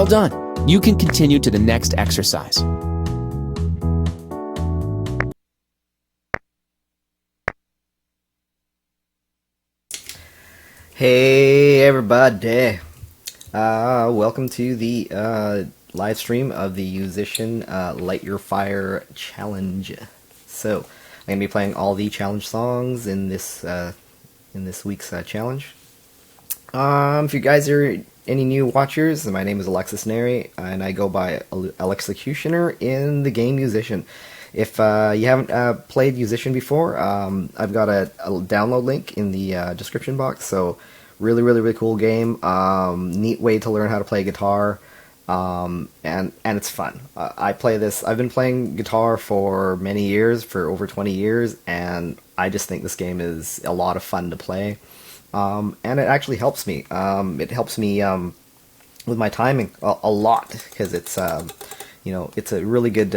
Well done. You can continue to the next exercise. Hey everybody, welcome to the live stream of the Yousician Light Your Fire Challenge. So, I'm going to be playing all the challenge songs in this week's challenge. If you guys are any new watchers, my name is Alexis Neri, and I go by Alexis Yousician in the game Yousician. If you haven't played Yousician before, I've got a download link in the description box. So really cool game. Neat way to learn how to play guitar, and it's fun. I play this. I've been playing guitar for many years, for over 20 years, and I just think this game is a lot of fun to play. And it actually helps me. It helps me with my timing a lot, because it's it's a really good.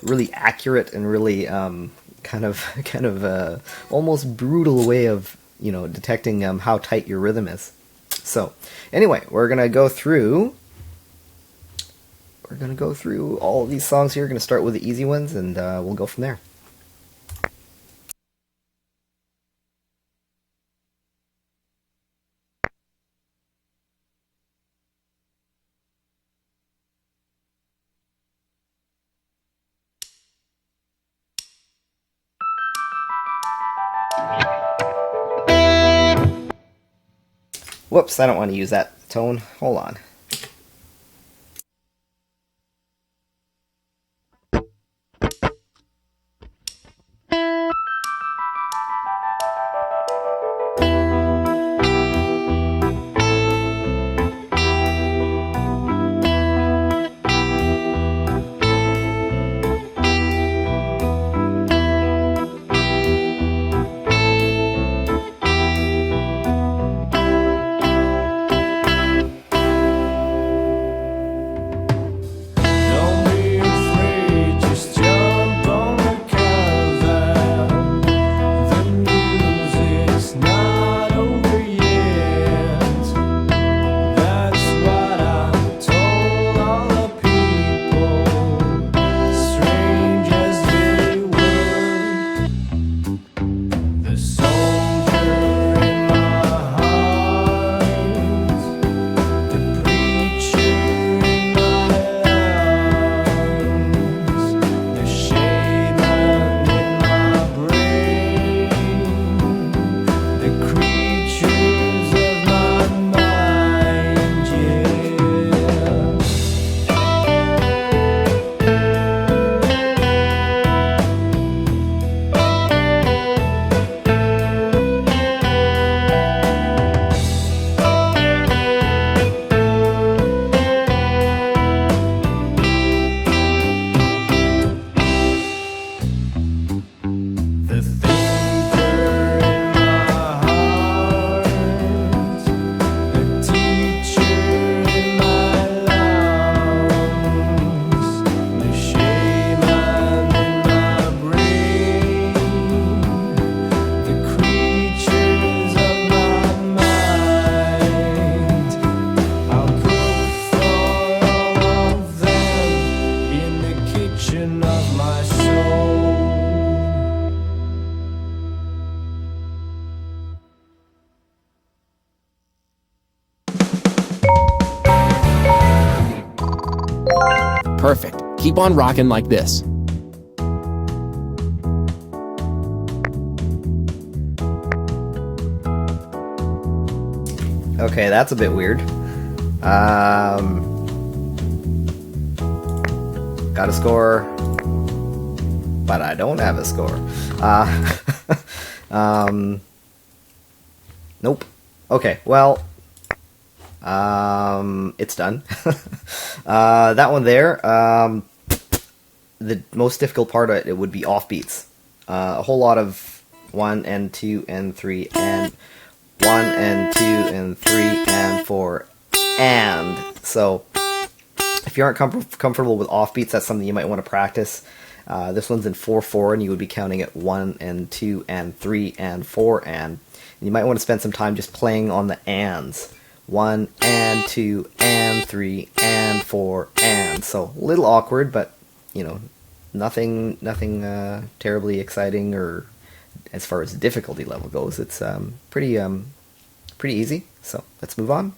Really accurate and really kind of almost brutal way of detecting how tight your rhythm is. So anyway, we're gonna go through all of these songs here. We're gonna start with the easy ones, and we'll go from there. Whoops, I don't want to use that tone. Hold on. Perfect. Keep on rocking like this. Okay, that's a bit weird. Got a score, but I don't have a score. Nope. Okay, well, it's done. That one there, the most difficult part of it would be offbeats. A whole lot of 1 and 2 and 3 and 1 and 2 and 3 and 4 and. So if you aren't comfortable with offbeats, that's something you might want to practice. This one's in 4/4, and you would be counting it 1 and 2 and 3 and 4 and. You might want to spend some time just playing on the ands 1 and 2 and 3 and 4 and. So a little awkward, but you know, nothing terribly exciting, or as far as difficulty level goes, it's pretty easy. So let's move on.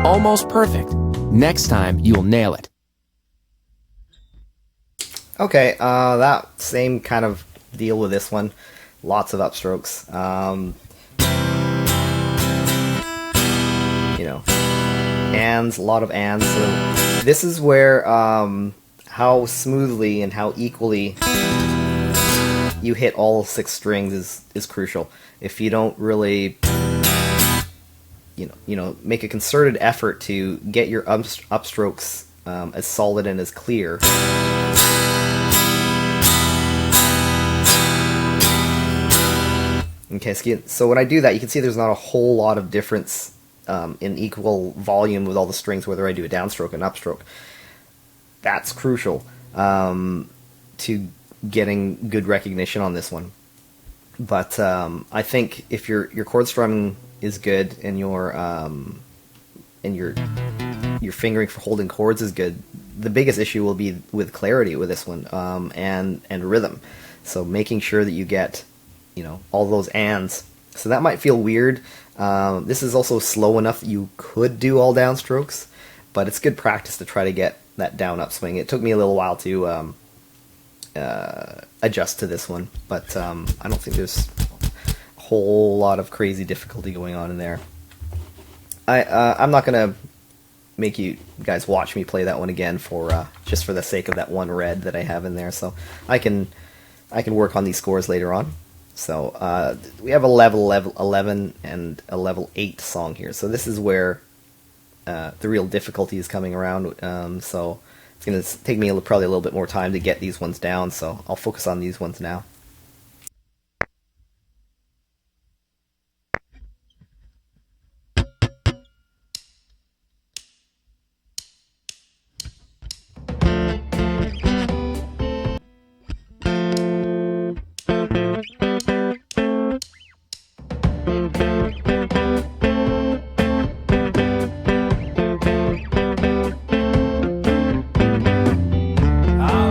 Almost perfect. Next time, you'll nail it. Okay, that same kind of deal with this one. Lots of upstrokes. You know, ands, a lot of ands. So this is where how smoothly and how equally you hit all 6 strings is crucial. If you don't really make a concerted effort to get your upstrokes as solid and as clear, okay, so when I do that, you can see there's not a whole lot of difference in equal volume with all the strings, whether I do a downstroke and upstroke. That's crucial to getting good recognition on this one. But I think if your chord strumming is good and your fingering for holding chords is good, the biggest issue will be with clarity with this one, and rhythm. So making sure that you get all those ands. So that might feel weird. This is also slow enough that you could do all downstrokes, but it's good practice to try to get that down upswing. It took me a little while to adjust to this one, but I don't think there's a whole lot of crazy difficulty going on in there. I'm not gonna make you guys watch me play that one again for just for the sake of that one red that I have in there. So I can work on these scores later on. So we have a level 11 and a level 8 song here. So this is where the real difficulty is coming around. So it's going to take me probably a little bit more time to get these ones down. So I'll focus on these ones now. I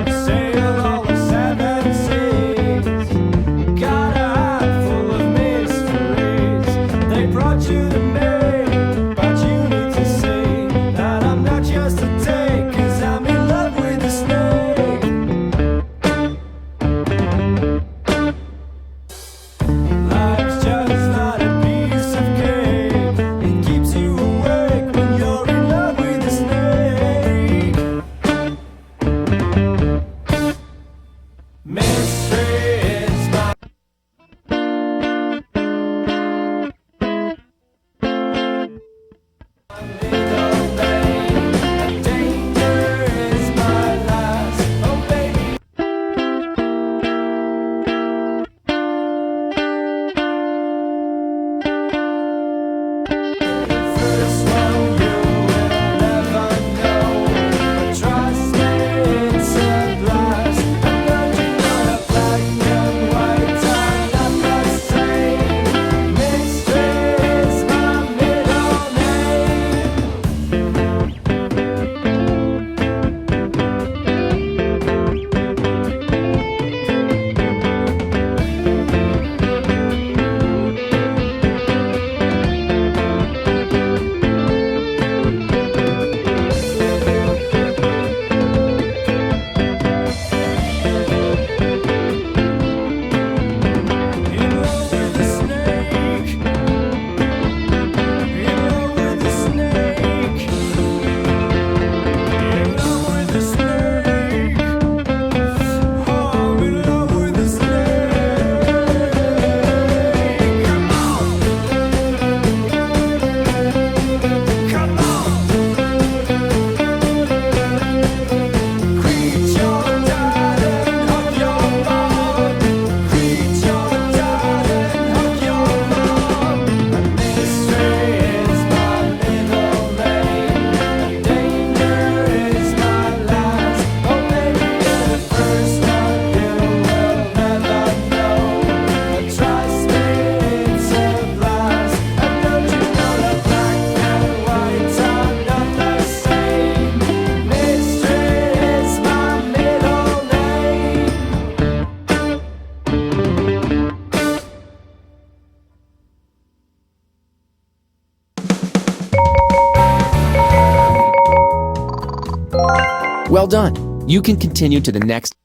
Well done. You can continue to the next.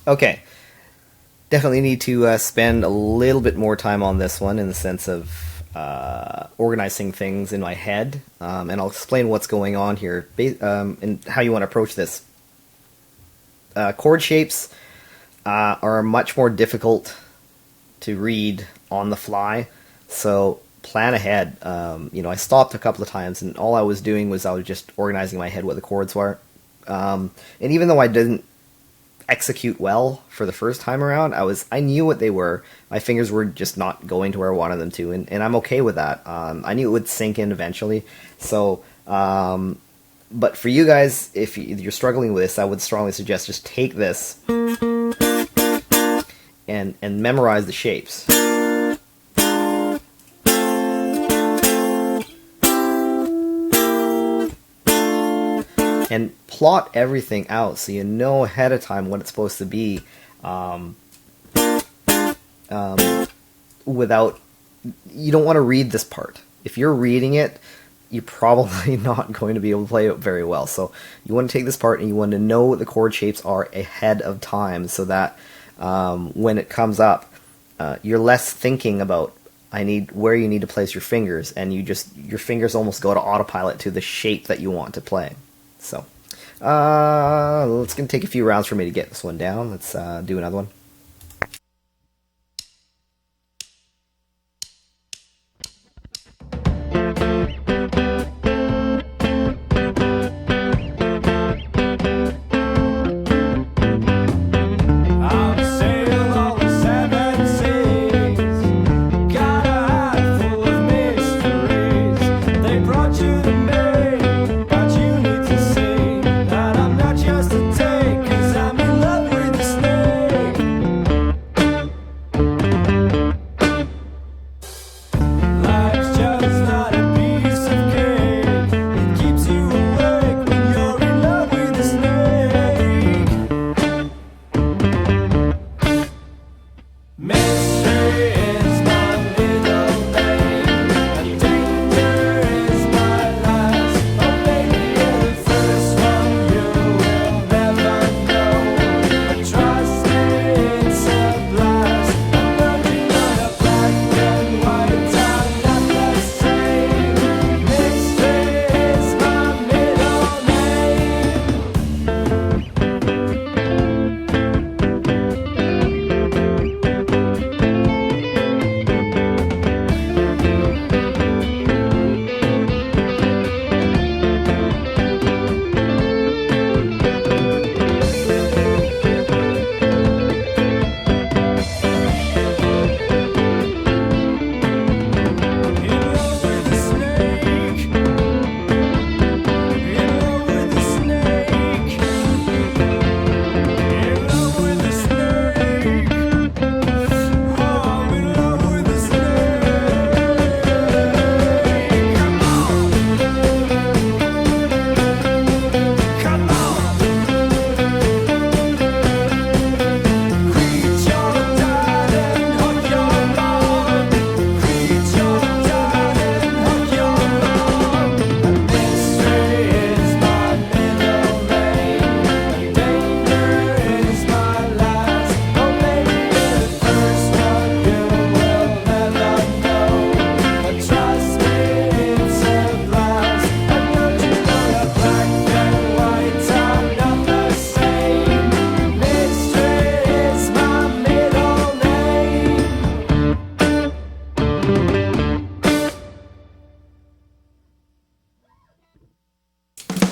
Okay. Definitely need to spend a little bit more time on this one in the sense of organizing things in my head, and I'll explain what's going on here and how you want to approach this. Chord shapes are much more difficult to read on the fly, so plan ahead. I stopped a couple of times, and all I was doing was I was just organizing in my head what the chords were, and even though I didn't execute well for the first time around, I knew what they were. My fingers were just not going to where I wanted them to, and I'm okay with that. I knew it would sink in eventually. So, but for you guys, if you're struggling with this, I would strongly suggest just take this and memorize the shapes. And plot everything out so you know ahead of time what it's supposed to be, without, you don't want to read this part. If you're reading it, you're probably not going to be able to play it very well. So you want to take this part and you want to know what the chord shapes are ahead of time, so that when it comes up, you're less thinking about where you need to place your fingers, and your fingers almost go to autopilot to the shape that you want to play. So, it's going to take a few rounds for me to get this one down. Let's do another one.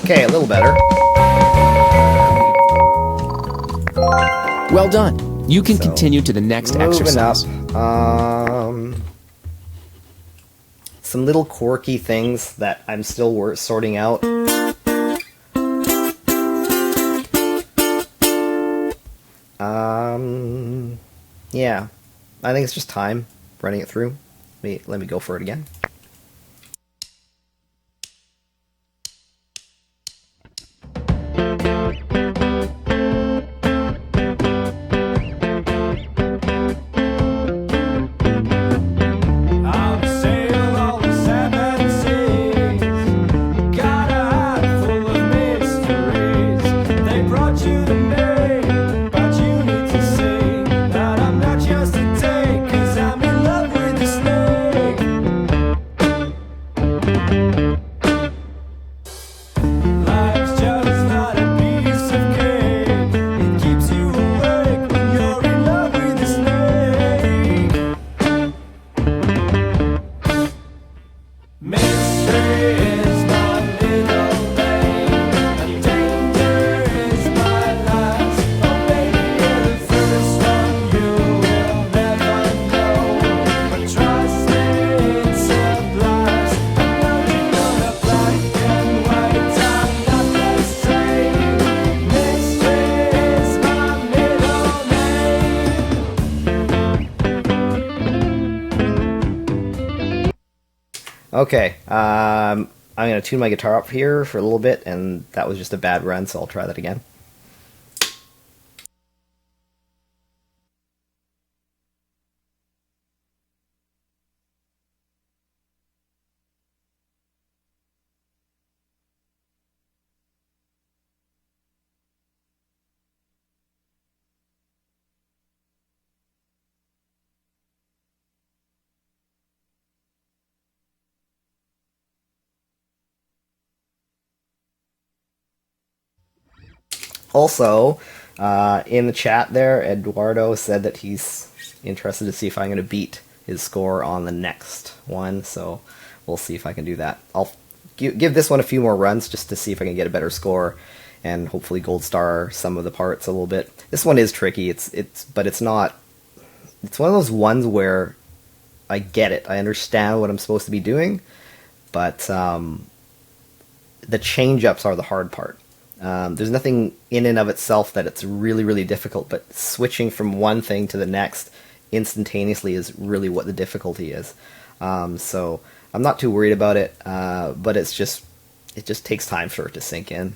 Okay, a little better. Well done. You can continue to the next exercise. Up. Some little quirky things that I'm still sorting out. Yeah, I think it's just time running it through. Let me go for it again. Okay, I'm going to tune my guitar up here for a little bit, and that was just a bad run, so I'll try that again. Also, in the chat there, Eduardo said that he's interested to see if I'm going to beat his score on the next one, so we'll see if I can do that. I'll give this one a few more runs just to see if I can get a better score and hopefully gold star some of the parts a little bit. This one is tricky, but it's not... It's one of those ones where I get it. I understand what I'm supposed to be doing, but the change-ups are the hard part. There's nothing in and of itself that it's really, really difficult, but switching from one thing to the next instantaneously is really what the difficulty is. So I'm not too worried about it, but it just takes time for it to sink in.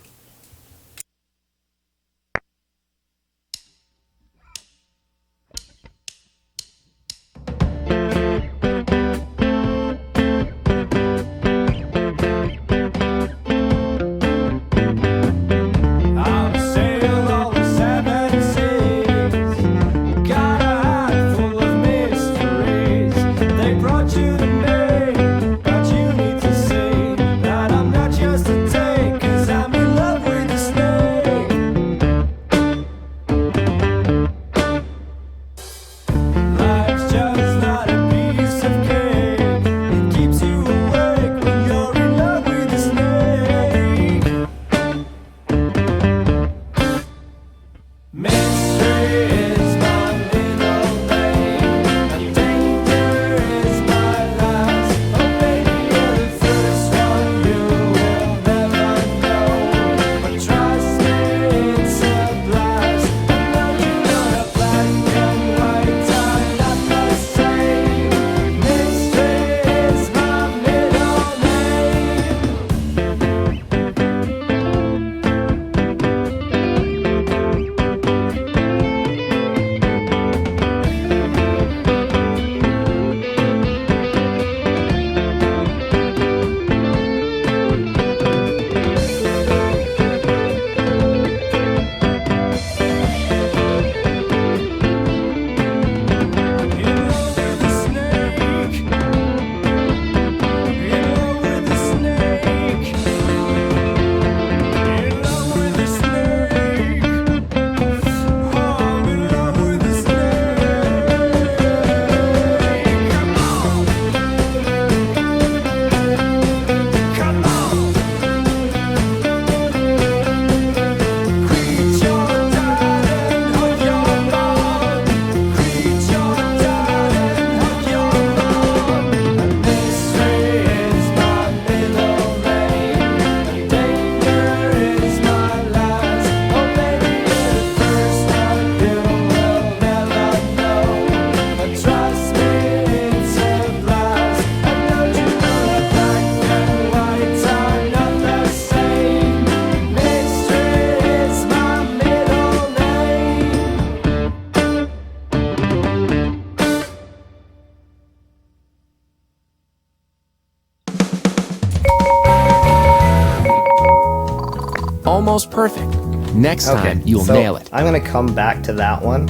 Almost perfect. Next time, you'll nail it. I'm going to come back to that one.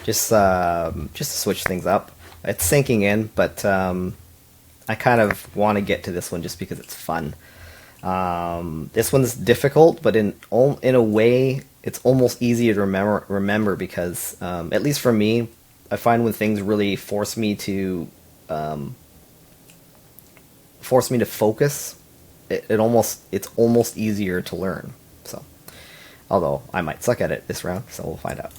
Just to switch things up. It's sinking in, but I kind of want to get to this one just because it's fun. This one's difficult, but in a way, it's almost easier to remember because, at least for me, I find when things really force me to focus, it's almost easier to learn. So, although I might suck at it this round, so we'll find out.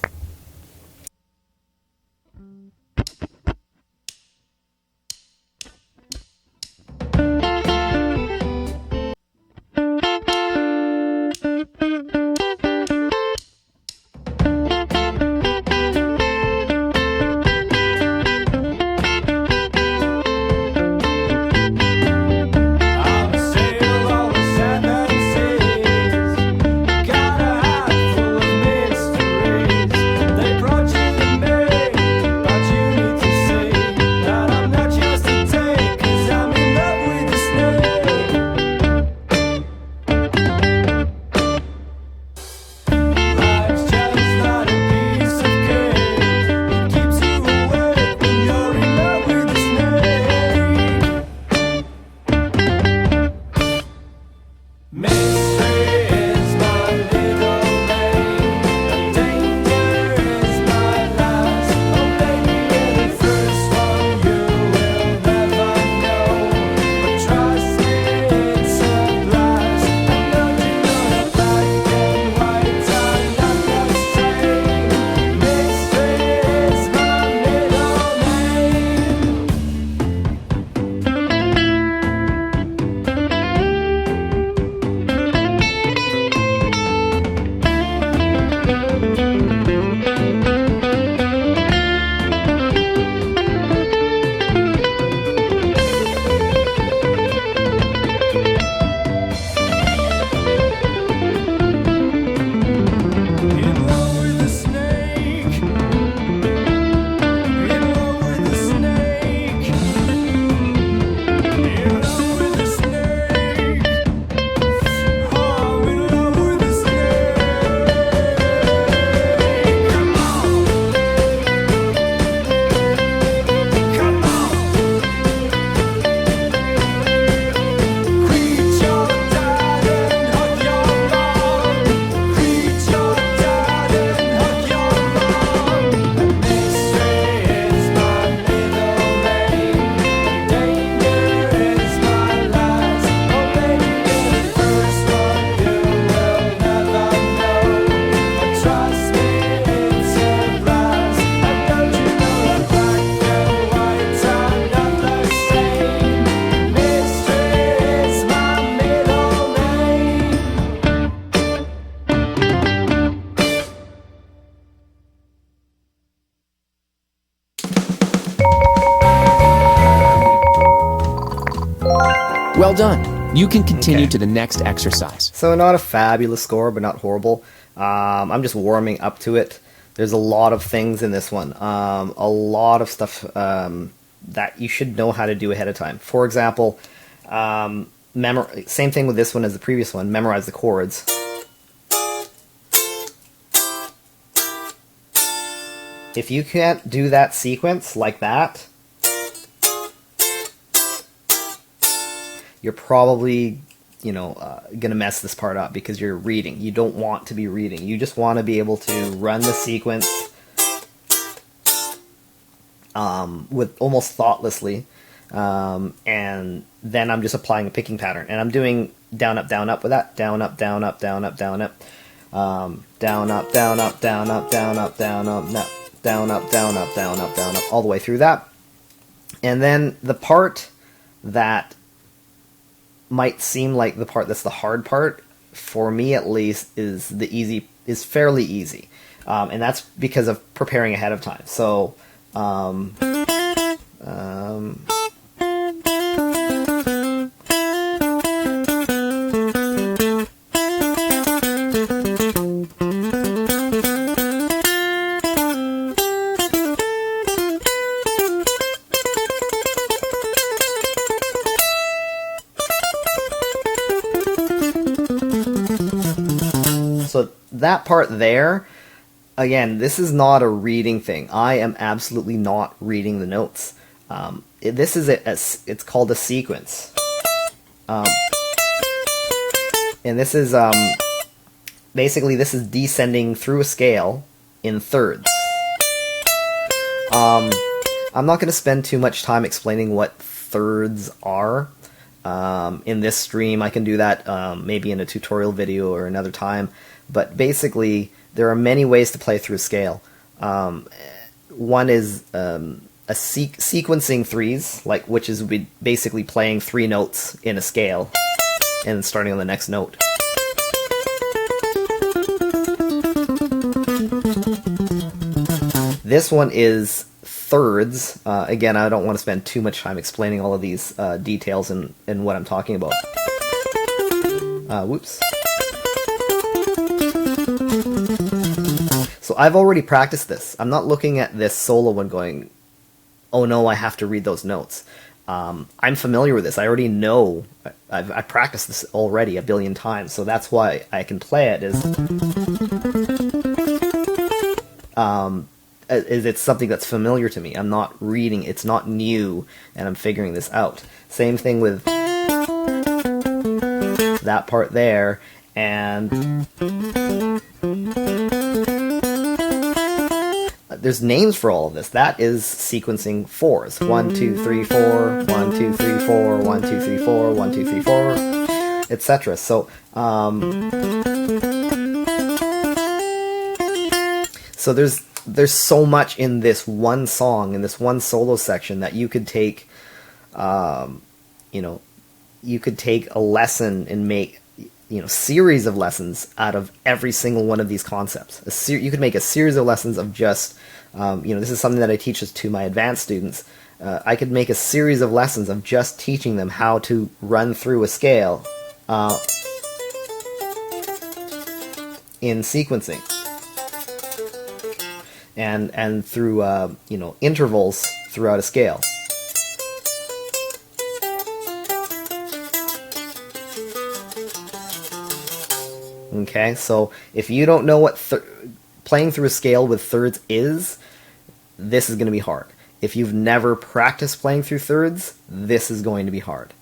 Well done. You can continue Okay. to the next exercise. So not a fabulous score, but not horrible. I'm just warming up to it. There's a lot of things in this one. A lot of stuff that you should know how to do ahead of time. For example, same thing with this one as the previous one. Memorize the chords. If you can't do that sequence like that, you're probably, going to mess this part up because you're reading. You don't want to be reading. You just want to be able to run the sequence with almost thoughtlessly. And then I'm just applying a picking pattern. And I'm doing down, up with that. Down, up, down, up, down, up, down, up. Down, up, down, up, down, up, down, up, down, up, down, up, down, up, down, up, down, up, all the way through that. And then the part that might seem like the part that's the hard part, for me at least, is fairly easy. And that's because of preparing ahead of time. So, so that part there, again, this is not a reading thing. I am absolutely not reading the notes. This is it's called a sequence. And this is, basically this is descending through a scale in thirds. I'm not going to spend too much time explaining what thirds are. In this stream, I can do that maybe in a tutorial video or another time. But basically, there are many ways to play through a scale. One is sequencing threes, which is basically playing 3 notes in a scale and starting on the next note. This one is thirds. Again, I don't want to spend too much time explaining all of these details and what I'm talking about. Whoops. So I've already practiced this. I'm not looking at this solo one going, oh no, I have to read those notes. I'm familiar with this. I already know. I've practiced this already a billion times, so that's why I can play it. Is it's something that's familiar to me. I'm not reading. It's not new, and I'm figuring this out. Same thing with that part there, and there's names for all of this. That is sequencing 4s. 1, 2, 3, 4, 1, 2, 3, 4, 1, 2, 3, 4, 1, 2, 3, 4, etc. So, so there's so much in this one song, in this one solo section, that you could take, you could take a lesson and make, series of lessons out of every single one of these concepts. You could make a series of lessons of just, this is something that I teach to my advanced students. I could make a series of lessons of just teaching them how to run through a scale in sequencing. And through, intervals throughout a scale. Okay, so if you don't know what playing through a scale with thirds is, this is going to be hard. If you've never practiced playing through thirds, this is going to be hard.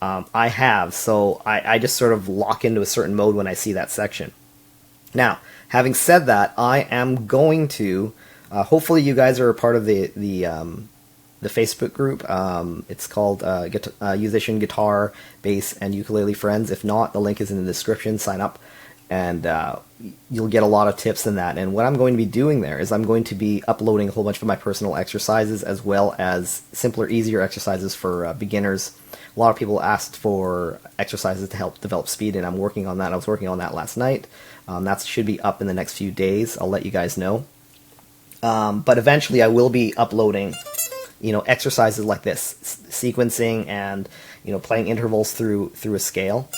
I have, so I just sort of lock into a certain mode when I see that section. Now, having said that, I am going to, hopefully you guys are a part of the Facebook group. It's called Yousician Guitar, Bass, and Ukulele Friends. If not, the link is in the description. Sign up, and you'll get a lot of tips in that. And what I'm going to be doing there is I'm going to be uploading a whole bunch of my personal exercises, as well as simpler, easier exercises for beginners. A lot of people asked for exercises to help develop speed, and I'm working on that. I was working on that last night. That should be up in the next few days. I'll let you guys know. But eventually I will be uploading exercises like this, sequencing and playing intervals through a scale.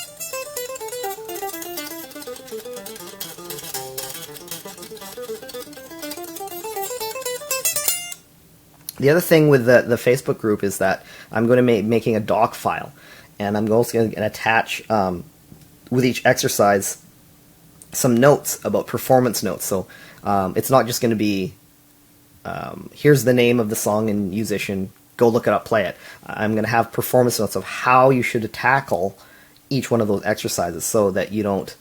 The other thing with the Facebook group is that I'm going to be making a doc file, and I'm also going to attach with each exercise some notes about performance notes. So it's not just going to be here's the name of the song and musician, go look it up, play it. I'm going to have performance notes of how you should tackle each one of those exercises so that you don't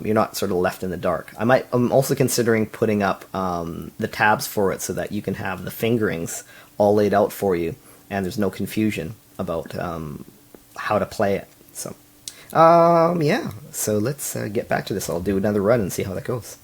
you're not sort of left in the dark. I'm also considering putting up the tabs for it so that you can have the fingerings all laid out for you and there's no confusion about how to play it. So yeah, so let's get back to this. I'll do another run and see how that goes.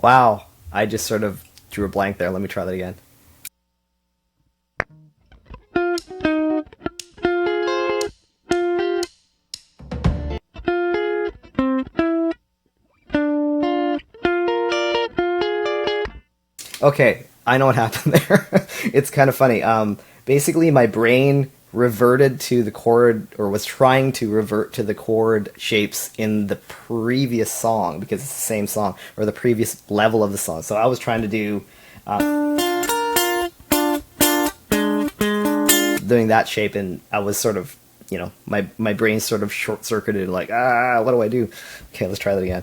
Wow, I just sort of drew a blank there. Let me try that again. Okay, I know what happened there. It's kind of funny. Basically, my brain reverted to the chord, or was trying to revert to the chord shapes in the previous song, because it's the same song, or the previous level of the song. So I was trying to do doing that shape, and I was sort of, my brain sort of short-circuited, like, what do I do? Okay, let's try that again.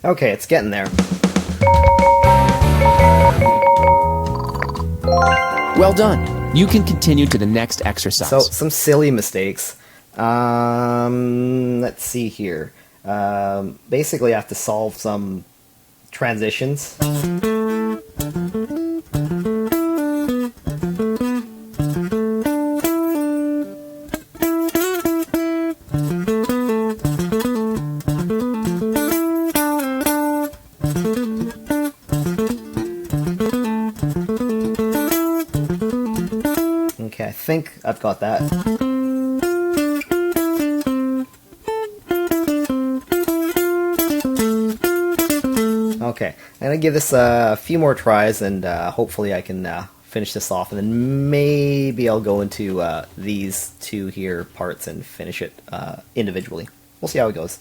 Okay, it's getting there. Well done. You can continue to the next exercise. So, some silly mistakes. Let's see here. Basically, I have to solve some transitions. Okay, I think I've got that. Okay, I'm gonna give this a few more tries, and hopefully I can finish this off, and then maybe I'll go into these two here parts and finish it individually. We'll see how it goes.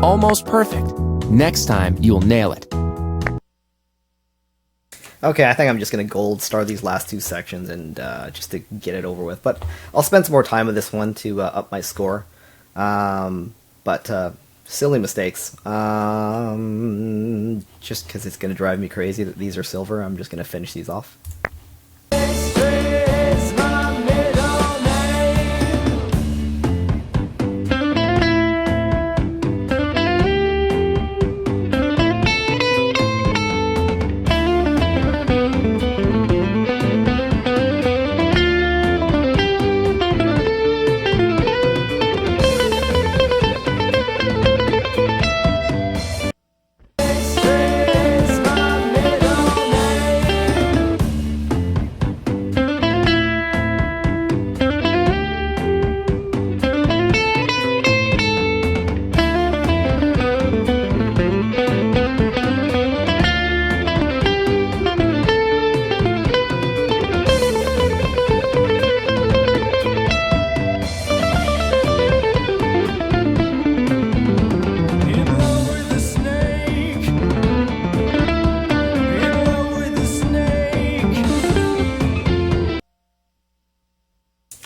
Almost perfect. Next time, you'll nail it. Okay, I think I'm just going to gold star these last two sections and just to get it over with. But I'll spend some more time with this one to up my score. But silly mistakes. Just because it's going to drive me crazy that these are silver, I'm just going to finish these off.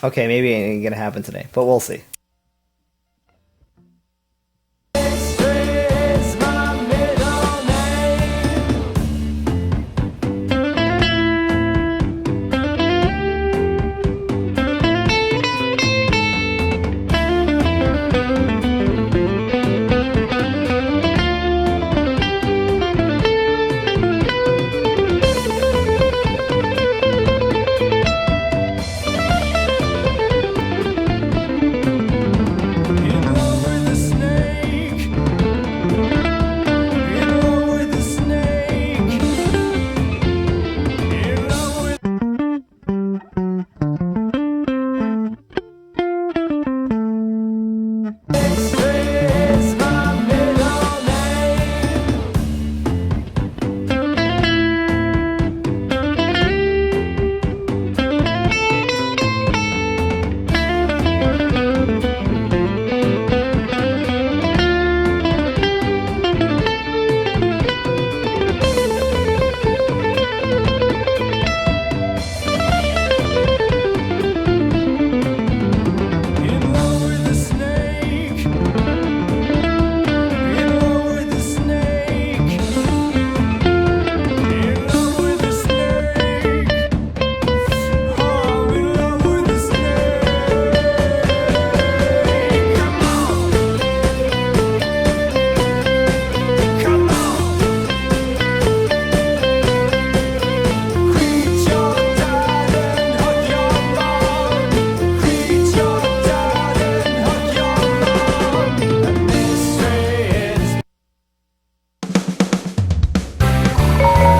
Okay, maybe it ain't gonna happen today, but we'll see.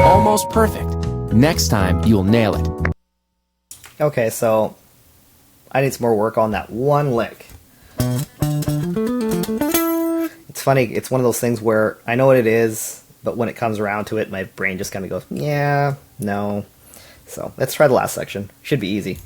Almost perfect. Next time, you'll nail it. Okay, so I need some more work on that one lick. It's funny, it's one of those things where I know what it is, but when it comes around to it, my brain just kind of goes, yeah, no. So let's try the last section. Should be easy.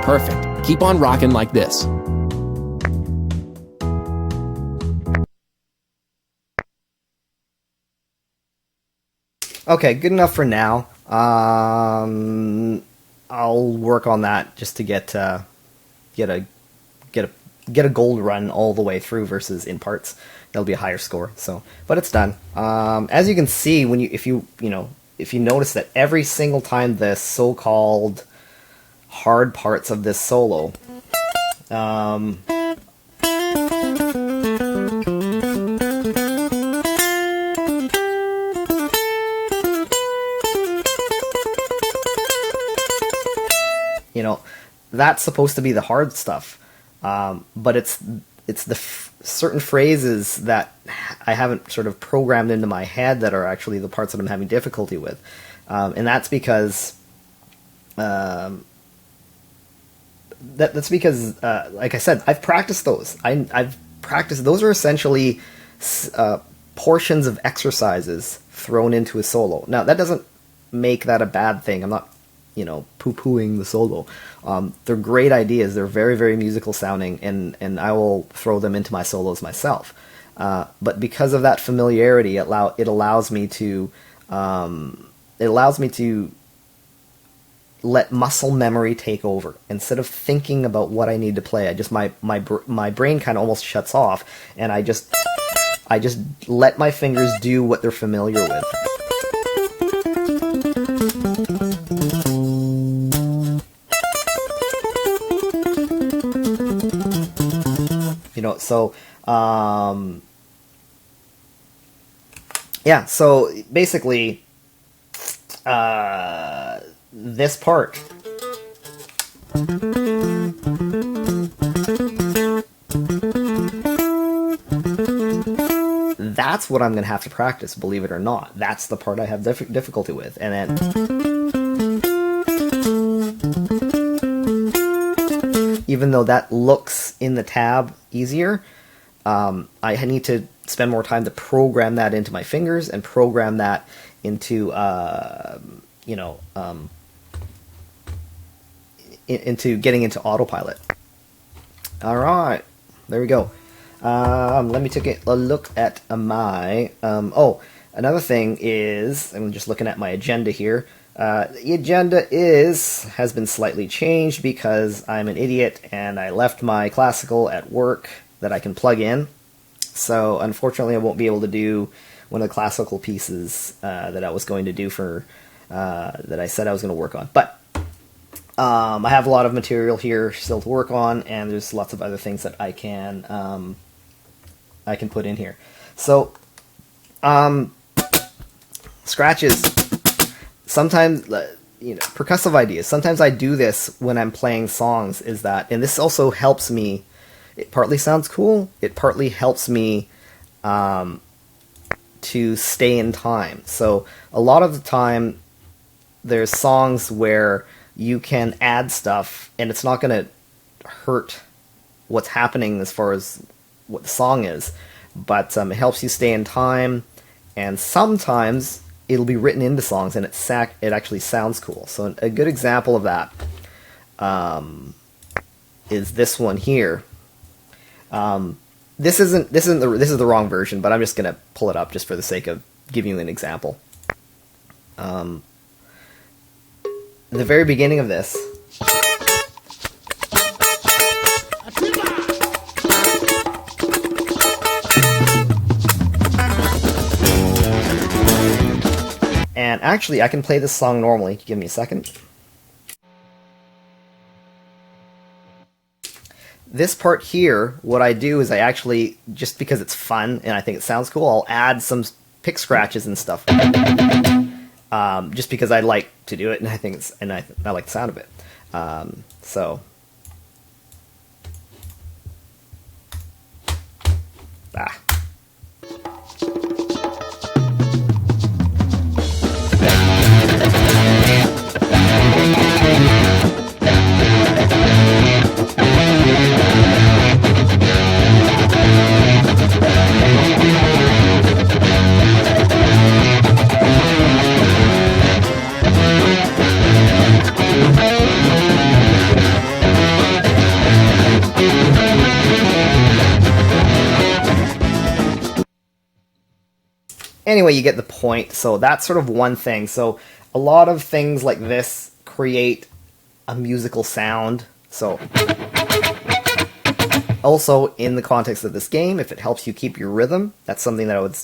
Perfect. Keep on rocking like this. Okay, good enough for now. I'll work on that just to get a gold run all the way through versus in parts. That'll be a higher score. So, but it's done. As you can see, if you notice that every single time the so-called hard parts of this solo, that's supposed to be the hard stuff, but it's the certain phrases that I haven't sort of programmed into my head that are actually the parts that I'm having difficulty with, and that's because that's because, like I said, I've practiced those. I've practiced. Those are essentially portions of exercises thrown into a solo. Now, that doesn't make that a bad thing. I'm not, poo-pooing the solo. They're great ideas. They're very, very musical sounding, and I will throw them into my solos myself. But because of that familiarity, it allows me to let muscle memory take over. Instead of thinking about what I need to play, I just my brain kind of almost shuts off, and I just I just let my fingers do what they're familiar with. You know, so, yeah, so basically, this part. That's what I'm going to have to practice, believe it or not. That's the part I have difficulty with. And then, even though that looks in the tab easier, I need to spend more time to program that into my fingers and program that into, into getting into autopilot. All right, there we go. Let me take a look at my, another thing is, I'm just looking at my agenda here. The agenda has been slightly changed because I'm an idiot and I left my classical at work that I can plug in. So unfortunately I won't be able to do one of the classical pieces that I was going to do for, that I said I was going to work on. But I have a lot of material here still to work on, and there's lots of other things that I can put in here. So, scratches. Sometimes, percussive ideas. Sometimes I do this when I'm playing songs, and this also helps me. It partly sounds cool. It partly helps me to stay in time. So, a lot of the time, there's songs where you can add stuff, and it's not going to hurt what's happening as far as what the song is, but it helps you stay in time, and sometimes it'll be written into songs, and it actually sounds cool. So a good example of that is this one here. This is the wrong version, but I'm just going to pull it up just for the sake of giving you an example. The very beginning of this. And actually, I can play this song normally. Give me a second. This part here, what I do is I actually, just because it's fun and I think it sounds cool, I'll add some pick scratches and stuff. Just because I like to do it, and I think I like the sound of it. So, anyway, you get the point. So that's sort of one thing. So a lot of things like this create a musical sound. So also in the context of this game, if it helps you keep your rhythm, that's something that I would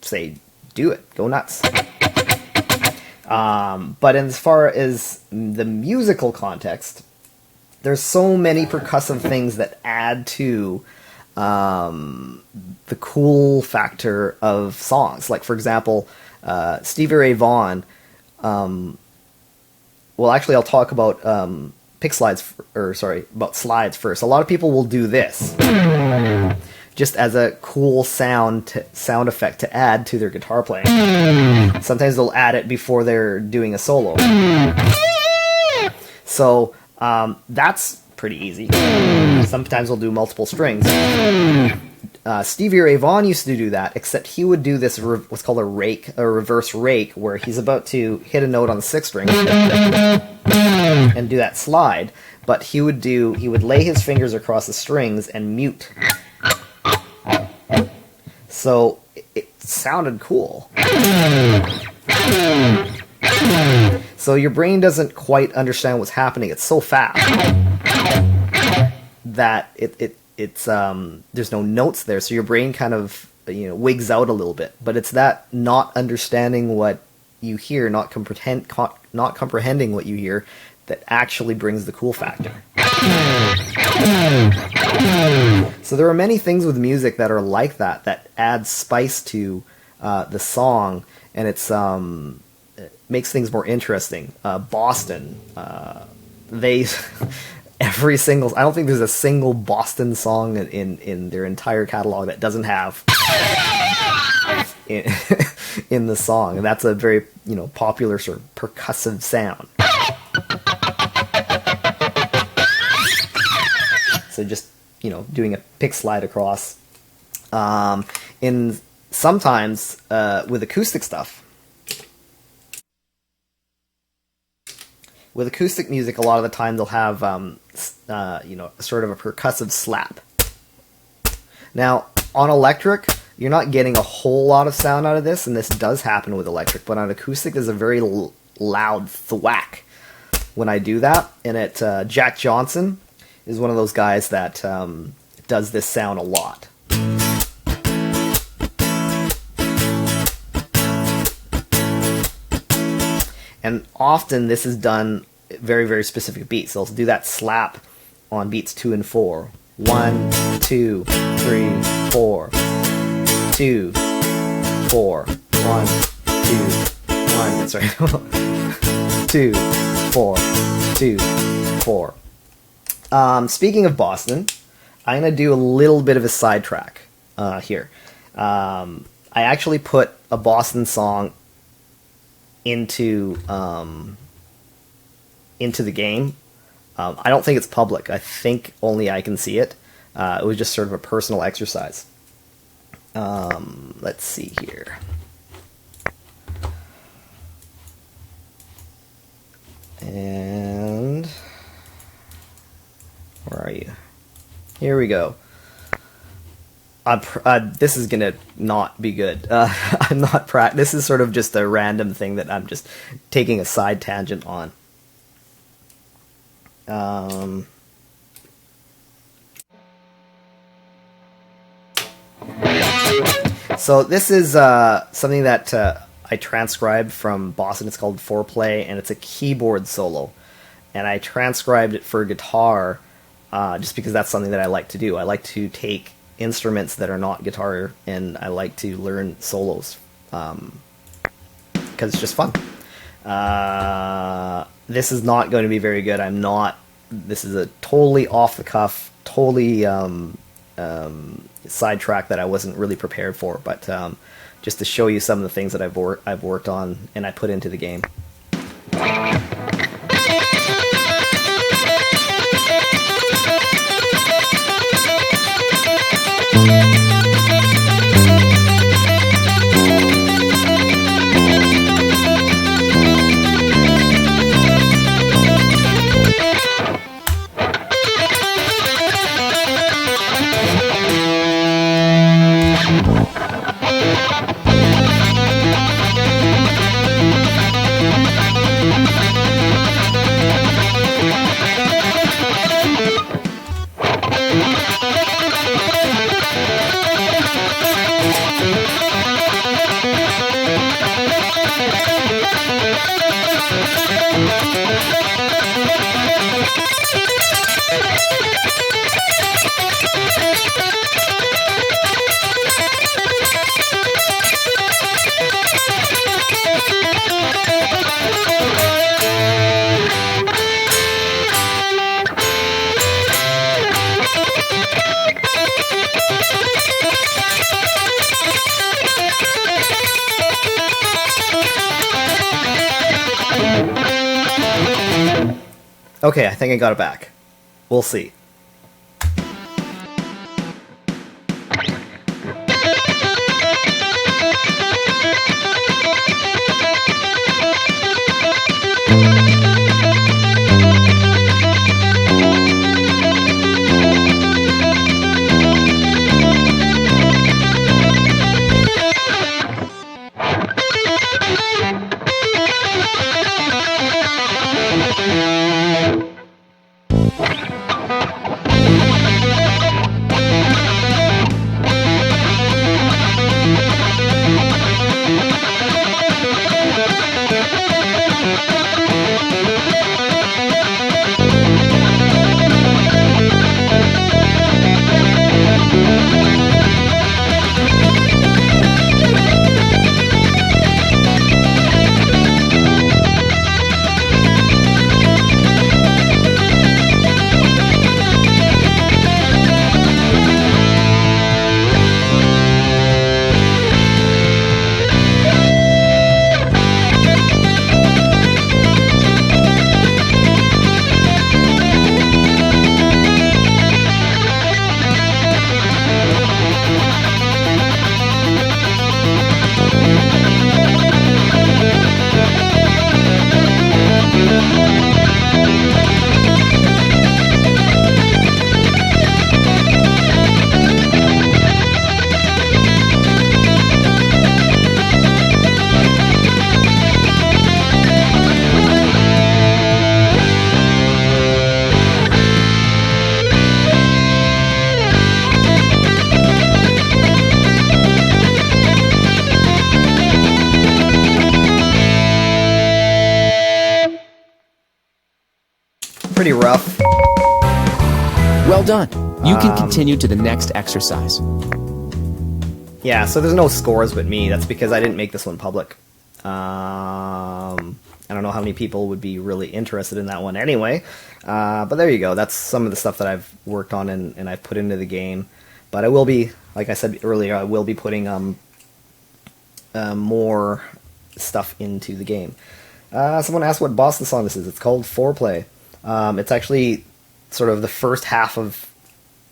say do it. Go nuts. But as far as the musical context, there's so many percussive things that add to the cool factor of songs. Like, for example, Stevie Ray Vaughan, well, actually, I'll talk about about slides first. A lot of people will do this just as a cool sound effect to add to their guitar playing. Sometimes they'll add it before they're doing a solo. So that's pretty easy. Sometimes they'll do multiple strings. Stevie Ray Vaughan used to do that, except he would do this what's called a reverse rake, where he's about to hit a note on the sixth string and do that slide, but he would lay his fingers across the strings and mute. So it sounded cool. So your brain doesn't quite understand what's happening. It's so fast that it it's there's no notes there, so your brain kind of wigs out a little bit. But it's that not understanding what you hear, not comprehending what you hear, that actually brings the cool factor. So there are many things with music that are like that, that add spice to the song, and it makes things more interesting. Boston, they every single, I don't think there's a single Boston song in their entire catalog that doesn't have in the song, and that's a very popular sort of percussive sound. So just doing a pick slide across. In sometimes with acoustic stuff. With acoustic music, a lot of the time they'll have sort of a percussive slap. Now on electric, you're not getting a whole lot of sound out of this, and this does happen with electric, but on acoustic there's a very loud thwack when I do that. And Jack Johnson is one of those guys that does this sound a lot. And often this is done very, very specific beats. They'll do that slap on beats 2 and 4. 1, 2, 3, 4. 2, 4. 1, 2, 1. Sorry. 2, 4. 2, 4. Speaking of Boston, I'm going to do a little bit of a sidetrack here. I actually put a Boston song into the game. I don't think it's public. I think only I can see it. It was just sort of a personal exercise. Let's see here. And where are you? Here we go. This is gonna not be good. I'm not This is sort of just a random thing that I'm just taking a side tangent on. So this is something that I transcribed from Boston. It's called Foreplay, and it's a keyboard solo. And I transcribed it for guitar just because that's something that I like to do. I like to take instruments that are not guitar, and I like to learn solos because it's just fun. This is not going to be very good. This is a totally off the cuff, totally sidetrack that I wasn't really prepared for, but just to show you some of the things that I've worked on and I put into the game. Okay, I think I got it back. We'll see. pretty rough. Well done. You can continue to the next exercise. Yeah, so there's no scores but me. That's because I didn't make this one public. I don't know how many people would be really interested in that one anyway. But there you go. That's some of the stuff that I've worked on and I've put into the game. But I will be, like I said earlier, I will be putting more stuff into the game. Someone asked what Boston song this is. It's called Foreplay. It's actually sort of the first half of,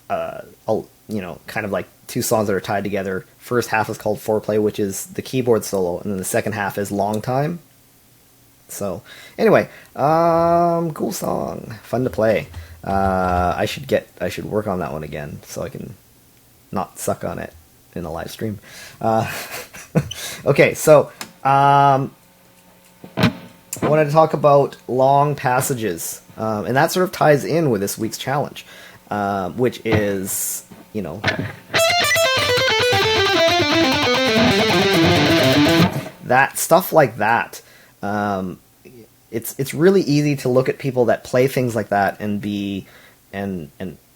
kind of like two songs that are tied together. First half is called Foreplay, which is the keyboard solo, and then the second half is Long Time. So, anyway, cool song, fun to play. I should work on that one again so I can not suck on it in a live stream. Okay, so I wanted to talk about long passages, and that sort of ties in with this week's challenge, which is, that stuff like that. It's really easy to look at people that play things like that and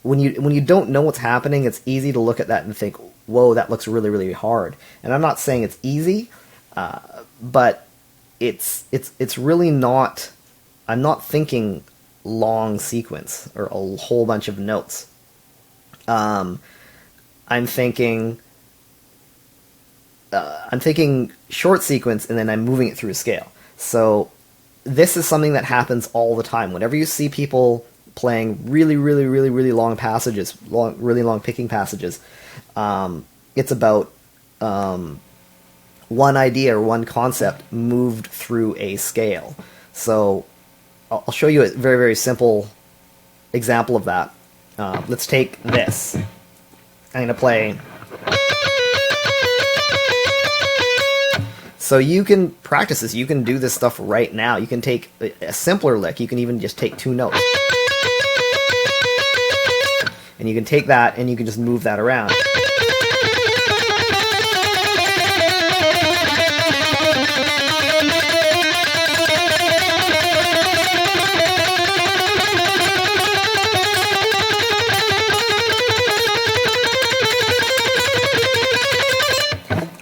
when you don't know what's happening, it's easy to look at that and think, whoa, that looks really, really hard. And I'm not saying it's easy, but it's really not. I'm not thinking long sequence or a whole bunch of notes. I'm thinking short sequence, and then I'm moving it through a scale. So this is something that happens all the time. Whenever you see people playing really, really, really, really long passages, really long picking passages, it's about one idea or one concept moved through a scale. So I'll show you a very, very simple example of that. Let's take this. I'm going to play. So you can practice this. You can do this stuff right now. You can take a simpler lick. You can even just take two notes. And you can take that and you can just move that around.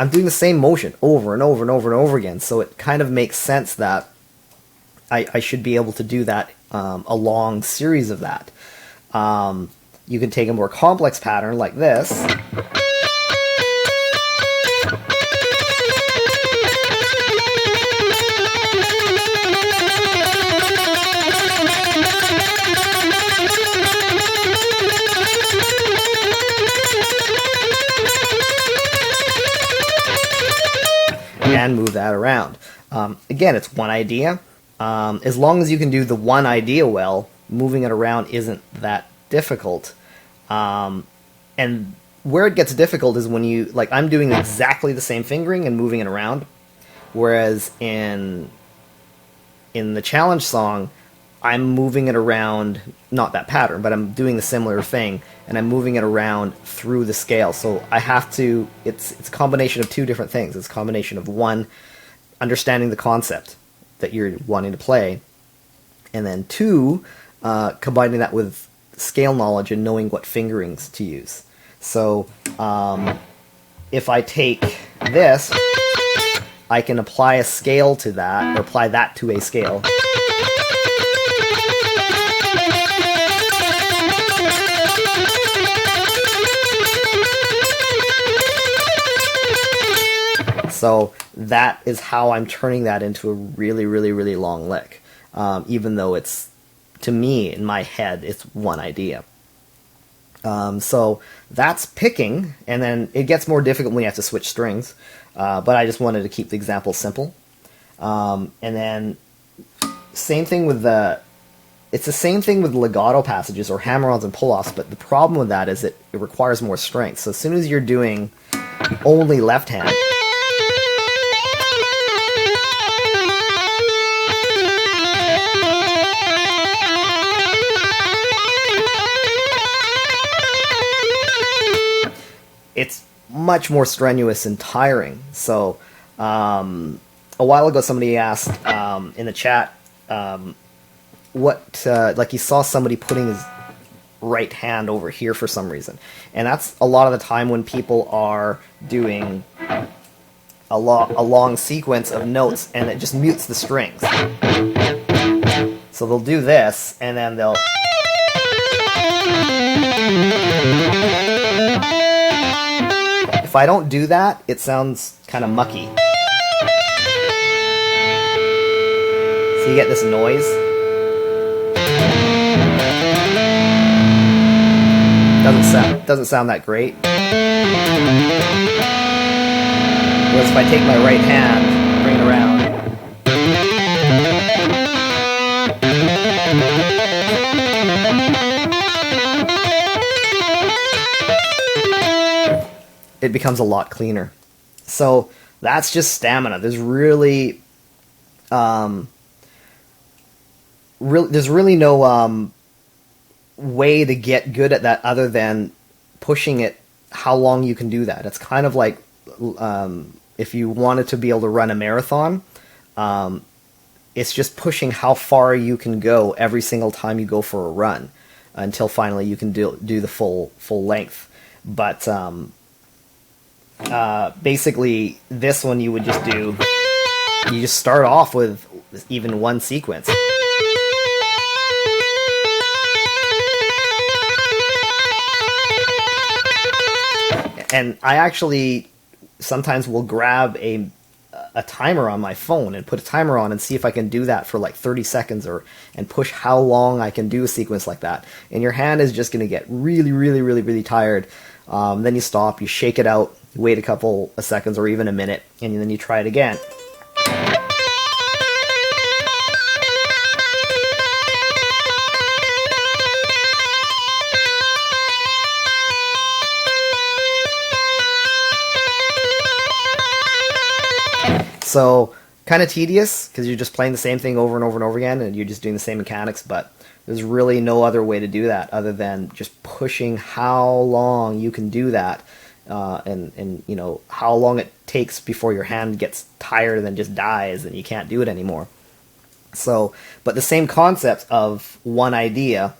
I'm doing the same motion over and over and over and over again, so it kind of makes sense that I should be able to do that, a long series of that. You can take a more complex pattern like this. And move that around. Again, it's one idea. As long as you can do the one idea well, moving it around isn't that difficult. And where it gets difficult is when you, like, I'm doing exactly the same fingering and moving it around, whereas in the challenge song, I'm moving it around, not that pattern, but I'm doing the similar thing, and I'm moving it around through the scale. So I have to, it's a combination of two different things. It's a combination of, one, understanding the concept that you're wanting to play, and then two, combining that with scale knowledge and knowing what fingerings to use. So if I take this, I can apply a scale to that, or apply that to a scale. So that is how I'm turning that into a really, really, really long lick. Even though it's, to me, in my head, it's one idea. So that's picking, and then it gets more difficult when you have to switch strings. But I just wanted to keep the example simple. And then same thing with it's the same thing with legato passages or hammer-ons and pull-offs, but the problem with that is it requires more strength. So as soon as you're doing only left hand, it's much more strenuous and tiring. So a while ago somebody asked in the chat, like you saw somebody putting his right hand over here for some reason, and that's a lot of the time when people are doing a long sequence of notes and it just mutes the strings. So they'll do this and then they'll if I don't do that, it sounds kind of mucky. So you get this noise. Doesn't sound that great. Whereas if I take my right hand, bring it around, it becomes a lot cleaner. So that's just stamina. There's really no way to get good at that other than pushing it how long you can do that. It's kind of like if you wanted to be able to run a marathon, it's just pushing how far you can go every single time you go for a run until finally you can do the full length. But basically this one you would just do, you just start off with even one sequence. And I actually sometimes will grab a timer on my phone and put a timer on and see if I can do that for like 30 seconds and push how long I can do a sequence like that. And your hand is just going to get really tired. Then you stop, you shake it out, wait a couple of seconds or even a minute, and then you try it again. So, kind of tedious, because you're just playing the same thing over and over and over again, and you're just doing the same mechanics, but there's really no other way to do that other than just pushing how long you can do that, and you know, how long it takes before your hand gets tired and then just dies and you can't do it anymore. So, but the same concept of one idea,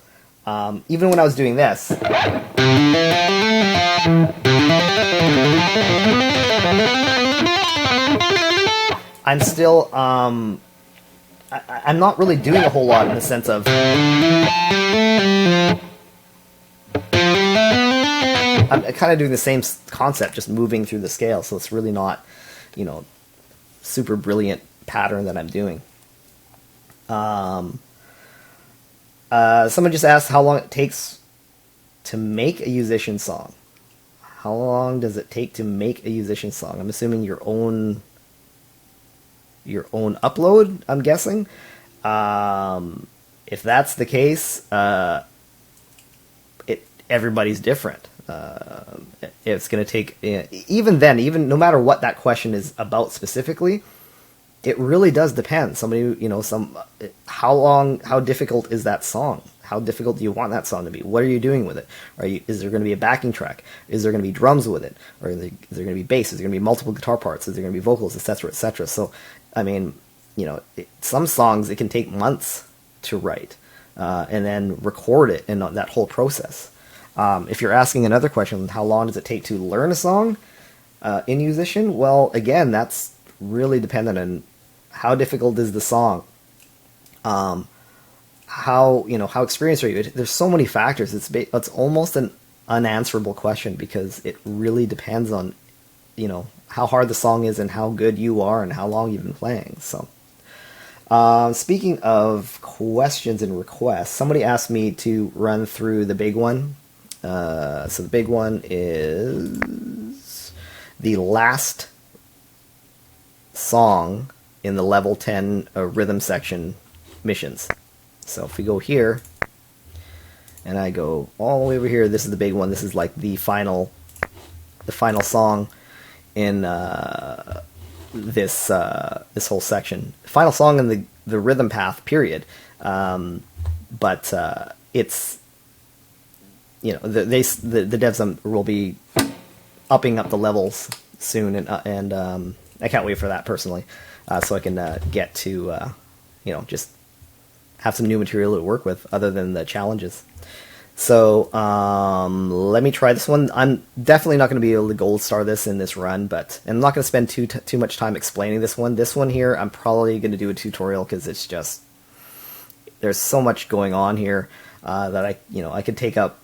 even when I was doing this, I'm still, I'm not really doing a whole lot in the sense of, I'm kind of doing the same concept, just moving through the scale, so it's really not, you know, super brilliant pattern that I'm doing. Someone just asked how long it takes to make a Yousician song. How long does it take to make a Yousician song? I'm assuming your own upload, I'm guessing. If that's the case, everybody's different. It's going to take, even no matter what that question is about specifically, it really does depend. Somebody, you know, how difficult is that song? How difficult do you want that song to be? What are you doing with it? Is there going to be a backing track? Is there going to be drums with it? Or is there going to be bass? Is there going to be multiple guitar parts? Is there going to be vocals, etc., etc.? So, I mean, you know, some songs it can take months to write and then record it in that whole process. If you're asking another question, how long does it take to learn a song in Yousician? Well, again, that's really dependent on how difficult is the song. How experienced are you? There's so many factors. It's almost an unanswerable question because it really depends on, you know, how hard the song is and how good you are and how long you've been playing. So, speaking of questions and requests, somebody asked me to run through the big one. So the big one is the last song in the level 10 rhythm section missions. So if we go here, and I go all the way over here, this is the big one. This is like the final song in this whole section. Final song in the rhythm path, period. But it's, you know, the devs will be upping up the levels soon, and I can't wait for that personally, so I can get to, you know, just have some new material to work with other than the challenges. So let me try this one. I'm definitely not going to be able to gold star this in this run, but I'm not going to spend too much time explaining this one. This one here, I'm probably going to do a tutorial because it's just, there's so much going on here that I could take up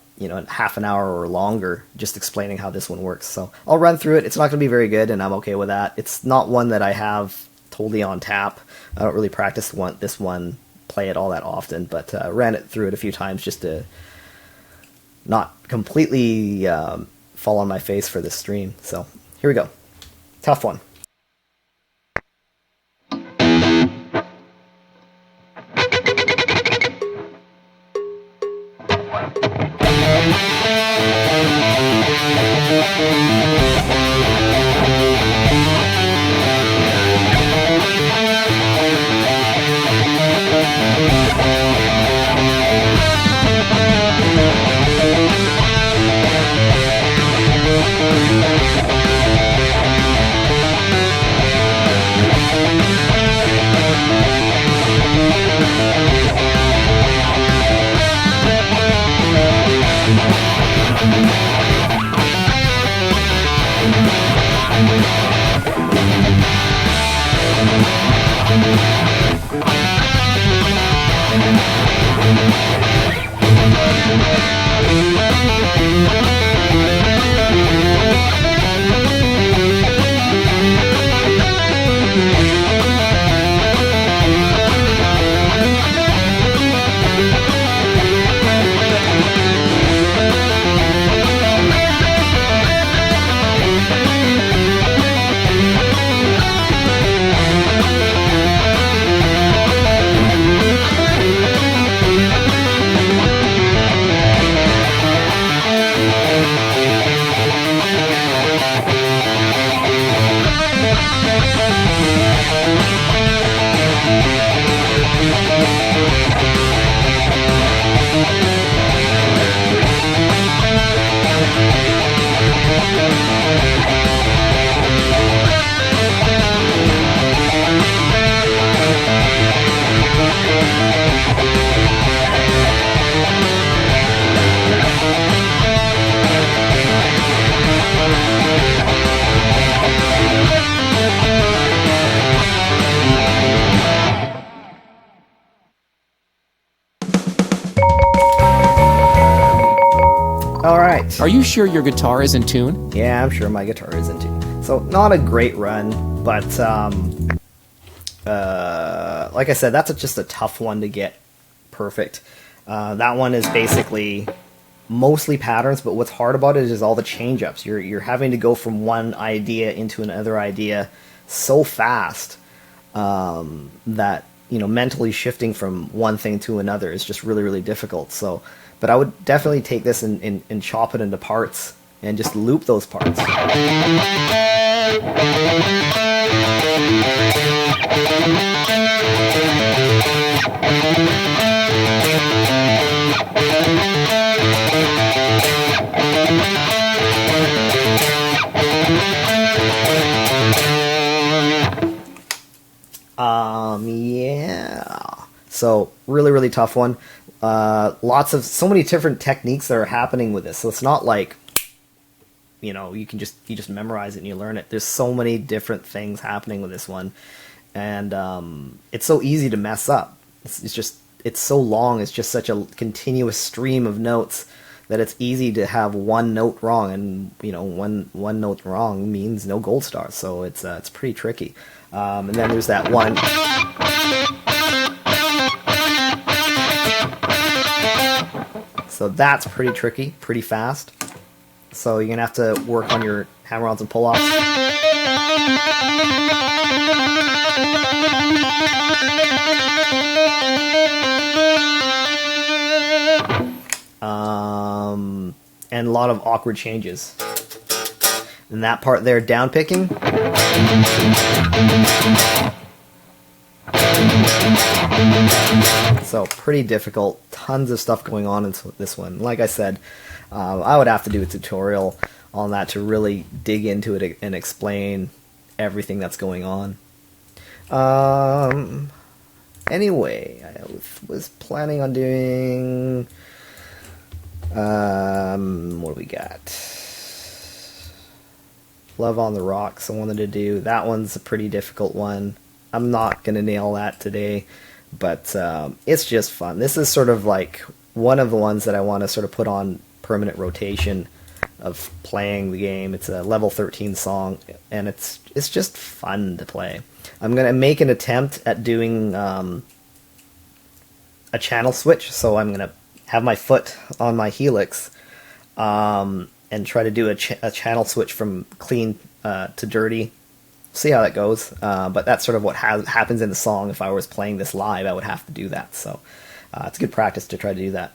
half an hour or longer just explaining how this one works. So I'll run through it. It's not going to be very good, and I'm okay with that. It's not one that I have totally on tap. I don't really practice this one, play it all that often, but ran it through it a few times just to not completely fall on my face for this stream. So here we go. Tough one. Alright. Are you sure your guitar is in tune? Yeah, I'm sure my guitar is in tune. So, not a great run, but like I said, that's just a tough one to get perfect. That one is basically mostly patterns, but what's hard about it is all the change-ups. You're having to go from one idea into another idea so fast that mentally shifting from one thing to another is just really, really difficult. So, but I would definitely take this and chop it into parts and just loop those parts. Yeah. So really, really tough one. So many different techniques that are happening with this. So it's not like, you just memorize it and you learn it. There's so many different things happening with this one, and it's so easy to mess up. It's so long. It's just such a continuous stream of notes that it's easy to have one note wrong, and one note wrong means no gold star. So it's pretty tricky. And then there's that one. So that's pretty tricky, pretty fast. So you're going to have to work on your hammer-ons and pull-offs. And a lot of awkward changes. And that part there, down picking. So pretty difficult. Tons of stuff going on in this one. Like I said, I would have to do a tutorial on that to really dig into it and explain everything that's going on. Anyway, I was planning on doing... what do we got? Love on the Rocks I wanted to do. That one's a pretty difficult one. I'm not going to nail that today, but it's just fun. This is sort of like one of the ones that I want to sort of put on permanent rotation of playing the game. It's a level 13 song, and it's just fun to play. I'm going to make an attempt at doing a channel switch, so I'm going to have my foot on my helix and try to do a channel switch from clean to dirty. See how that goes, but that's sort of what happens in the song. If I was playing this live, I would have to do that, so it's good practice to try to do that.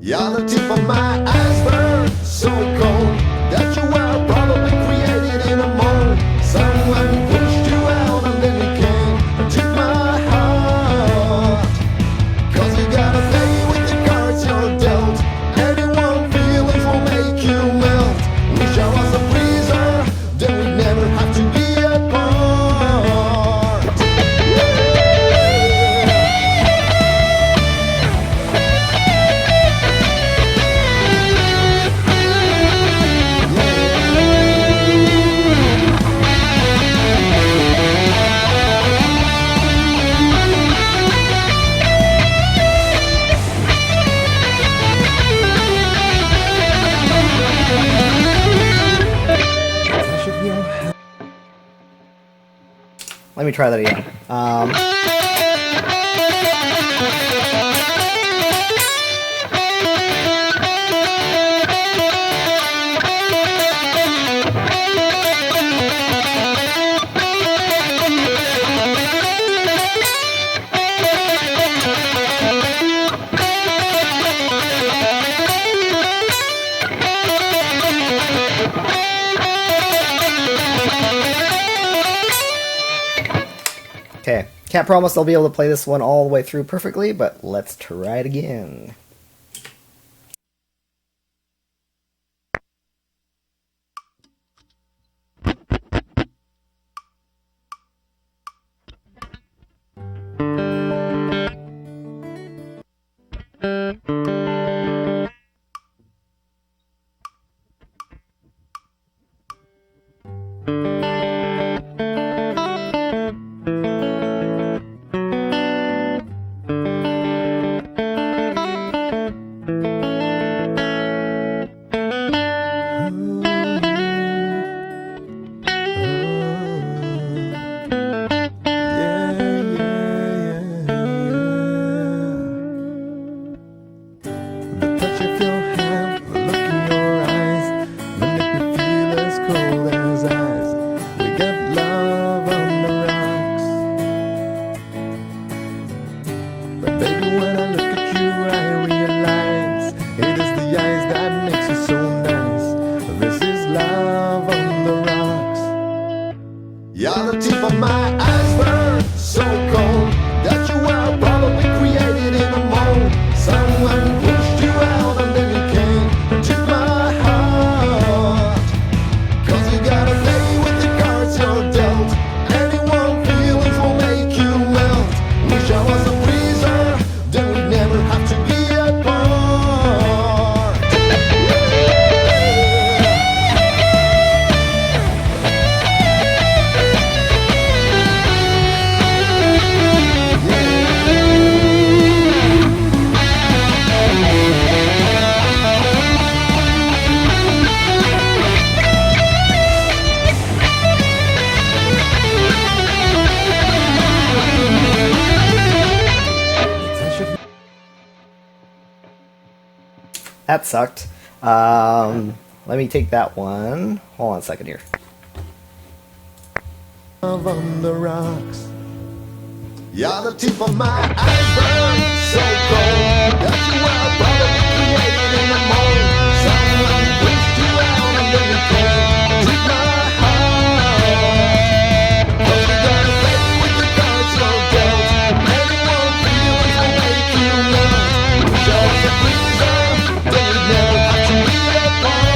You're the tip of my iceberg, so cold that you were probably created in a mold. Someone pushed you out and then you came and took my heart. Cause you gotta play with the cards you're dealt. Anyone feelings will make you melt. Wish I was a freezer, then we'd never have to be apart. Let me try that again. Okay, can't promise I'll be able to play this one all the way through perfectly, but let's try it again. that sucked. Let me take that one. Hold on a second here. Love on the rocks. You're the tip of my iceberg, so cold that you were probably created in a mold. Someone pushed you out and then you came to my heart. But you gotta play with the cards you're dealt. Anyone feels will make you melt. Wish I was a freezer, then we'd never have to be apart.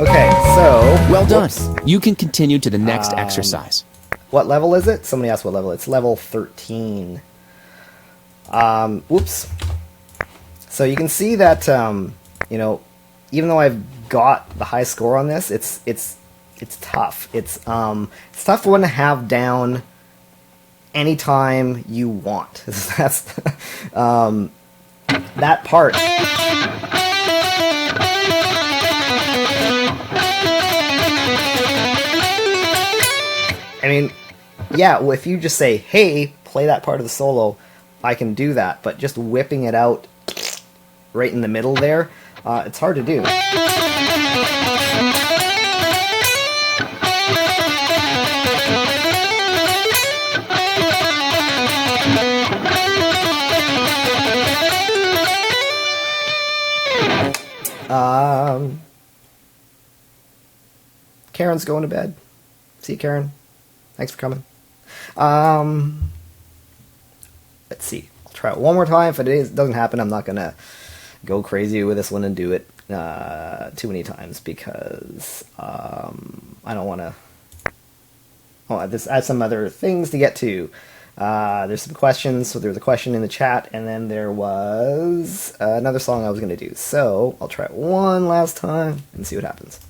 Okay, so... Well done. Whoops. You can continue to the next exercise. What level is it? Somebody asked what level. It's level 13. Whoops. So you can see that, you know, even though I've got the high score on this, it's tough. It's tough one to have down anytime you want. That's that part. I mean, yeah, well, if you just say, hey, play that part of the solo, I can do that. But just whipping it out right in the middle there, it's hard to do. Karen's going to bed. See you, Karen. Thanks for coming. Let's see. I'll try it one more time. If it doesn't happen, I'm not going to go crazy with this one and do it too many times because I don't want to... Oh, I have some other things to get to. There's some questions. So there was a question in the chat, and then there was another song I was going to do. So I'll try it one last time and see what happens.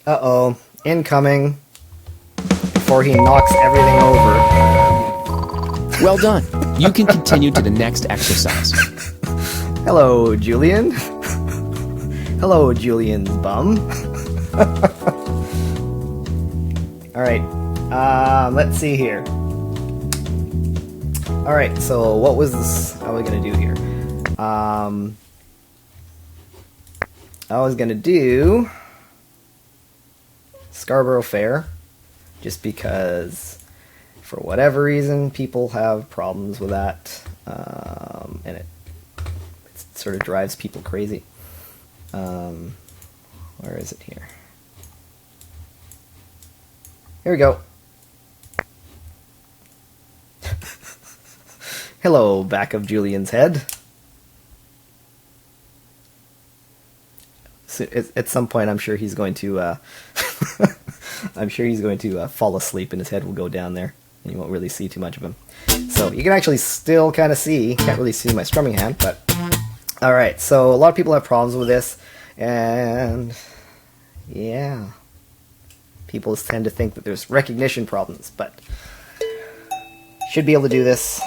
Uh-oh. Incoming. Before he knocks everything over. Well done. You can continue to the next exercise. Hello, Julian. Hello, Julian's bum. Alright. Let's see here. Alright, so what was this? How are we going to do here? I was going to do Scarborough Fair, just because for whatever reason people have problems with that, and it sort of drives people crazy. Where is it here? Here we go. Hello, back of Julian's head. So at some point, I'm sure he's going to. I'm sure he's going to fall asleep, and his head will go down there, and you won't really see too much of him. So you can actually still kind of see. Can't really see my strumming hand, but all right. So a lot of people have problems with this, and yeah, people tend to think that there's recognition problems, but should be able to do this.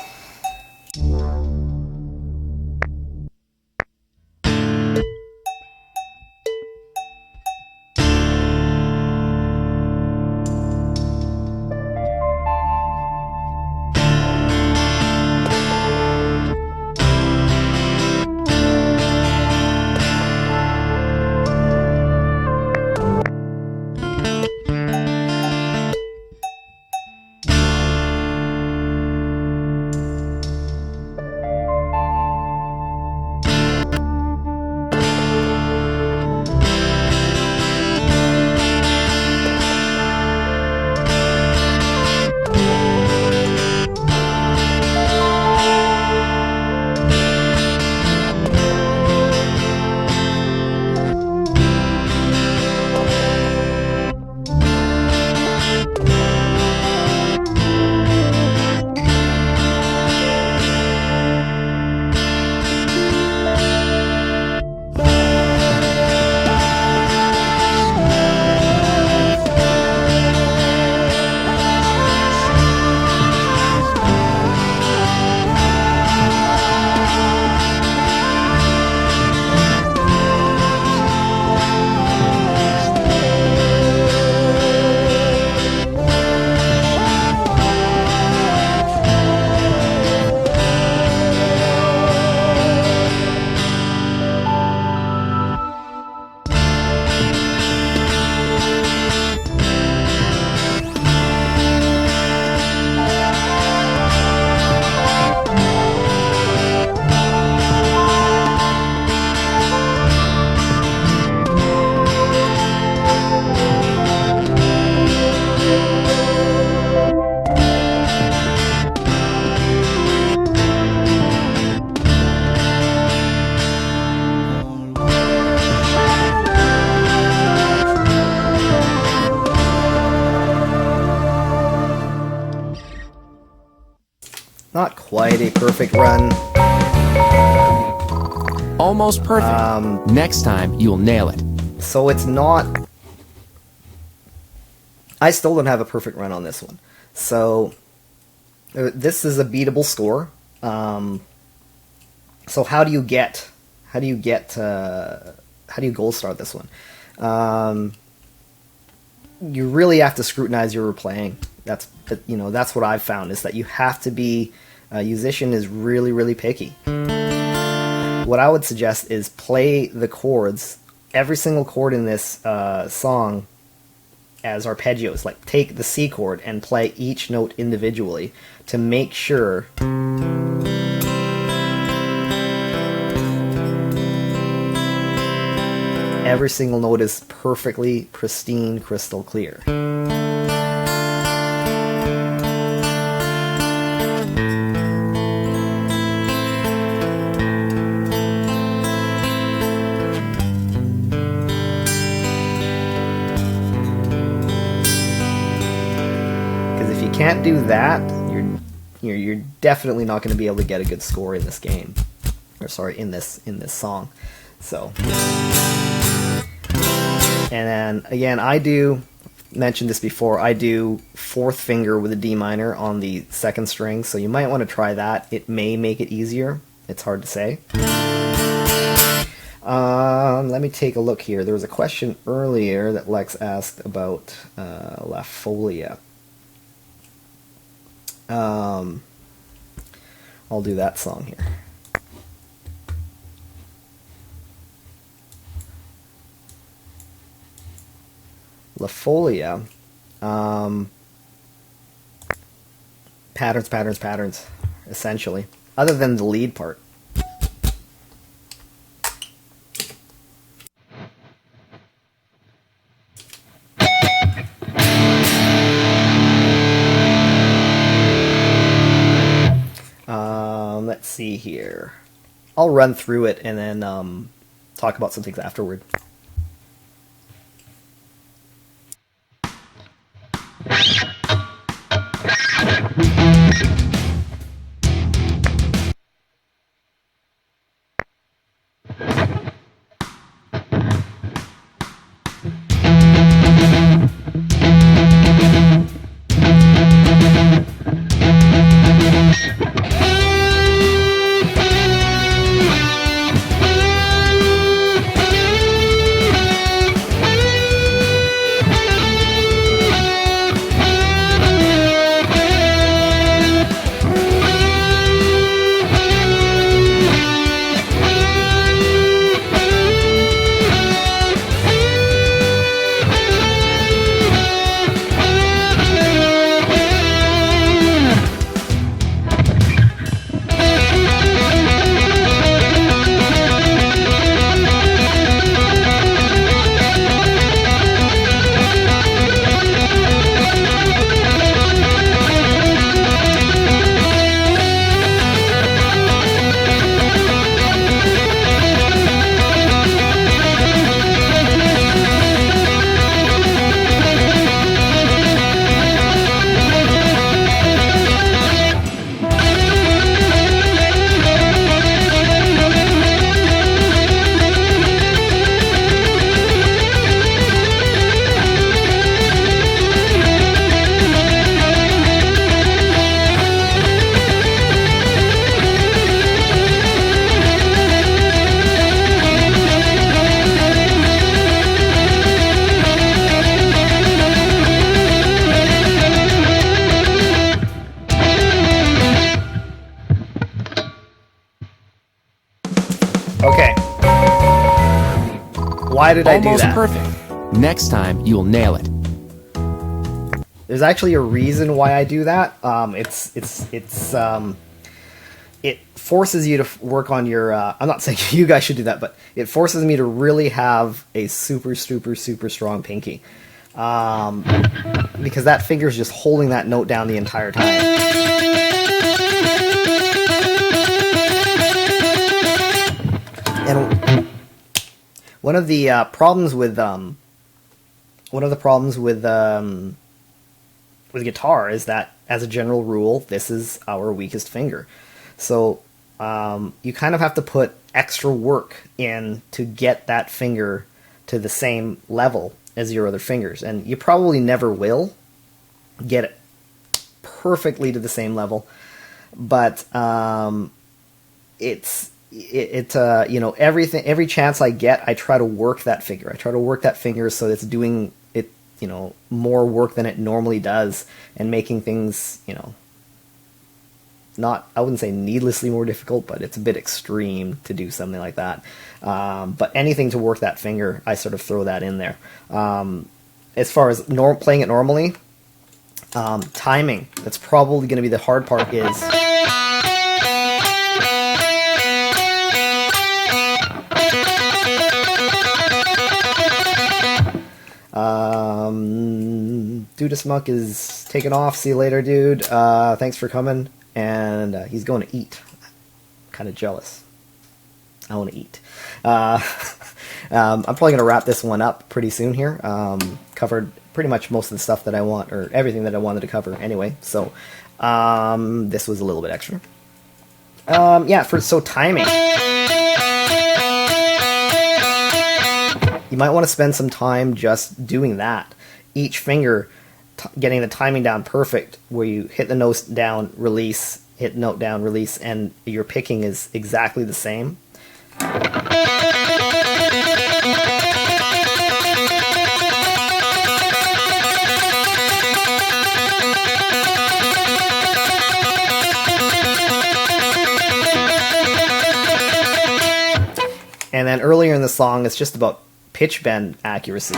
Not quite a perfect run. Almost perfect. Next time, you'll nail it. So it's not... I still don't have a perfect run on this one. So this is a beatable score. So how do you gold star this one? You really have to scrutinize your playing. That's what I've found, is that you have to be... Yousician is really, really picky. What I would suggest is play the chords, every single chord in this song, as arpeggios. Like, take the C chord and play each note individually to make sure every single note is perfectly pristine, crystal clear. Can't do that, you're definitely not going to be able to get a good score in this game, or sorry, in this song. So, and then again, I do mention this before. I do fourth finger with a D minor on the second string, so you might want to try that. It may make it easier. It's hard to say. Let me take a look here. There was a question earlier that Lex asked about Lafoglia. I'll do that song here. Lafoglia. Patterns, essentially. Other than the lead part. Let's see here. I'll run through it and then talk about some things afterward. Why did I do that? Almost perfect. Next time, you'll nail it. There's actually a reason why I do that. It forces you to work on your. I'm not saying you guys should do that, but it forces me to really have a super strong pinky, because that finger is just holding that note down the entire time. And one of the problems with guitar is that, as a general rule, this is our weakest finger. So you kind of have to put extra work in to get that finger to the same level as your other fingers, and you probably never will get it perfectly to the same level. But every chance I get, I try to work that finger. I try to work that finger so it's doing it, more work than it normally does, and making things, not, I wouldn't say needlessly more difficult, but it's a bit extreme to do something like that. But anything to work that finger, I sort of throw that in there. As far as playing it normally, timing, that's probably going to be the hard part. Is Dude Muck is taking off. See you later, dude. Thanks for coming. And he's going to eat. Kind of jealous. I want to eat. I'm probably going to wrap this one up pretty soon here. Covered pretty much most of the stuff that I want, or everything that I wanted to cover anyway. So this was a little bit extra. So timing. You might want to spend some time just doing that. Each finger, getting the timing down perfect, where you hit the note down, release, hit note down, release, and your picking is exactly the same. then earlier in the song, it's just about pitch bend accuracy.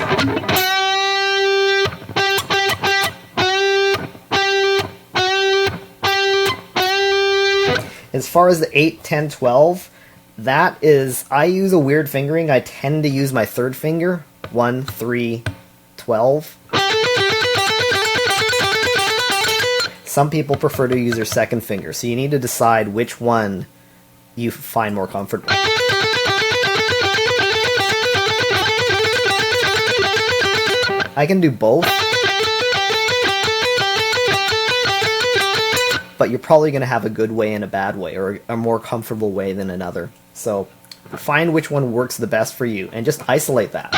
As far as the 8, 10, 12, that is, I use a weird fingering. I tend to use my third finger, 1, 3, 12. Some people prefer to use their second finger, so you need to decide which one you find more comfortable. I can do both, but you're probably going to have a good way and a bad way, or a more comfortable way than another. So find which one works the best for you, and just isolate that.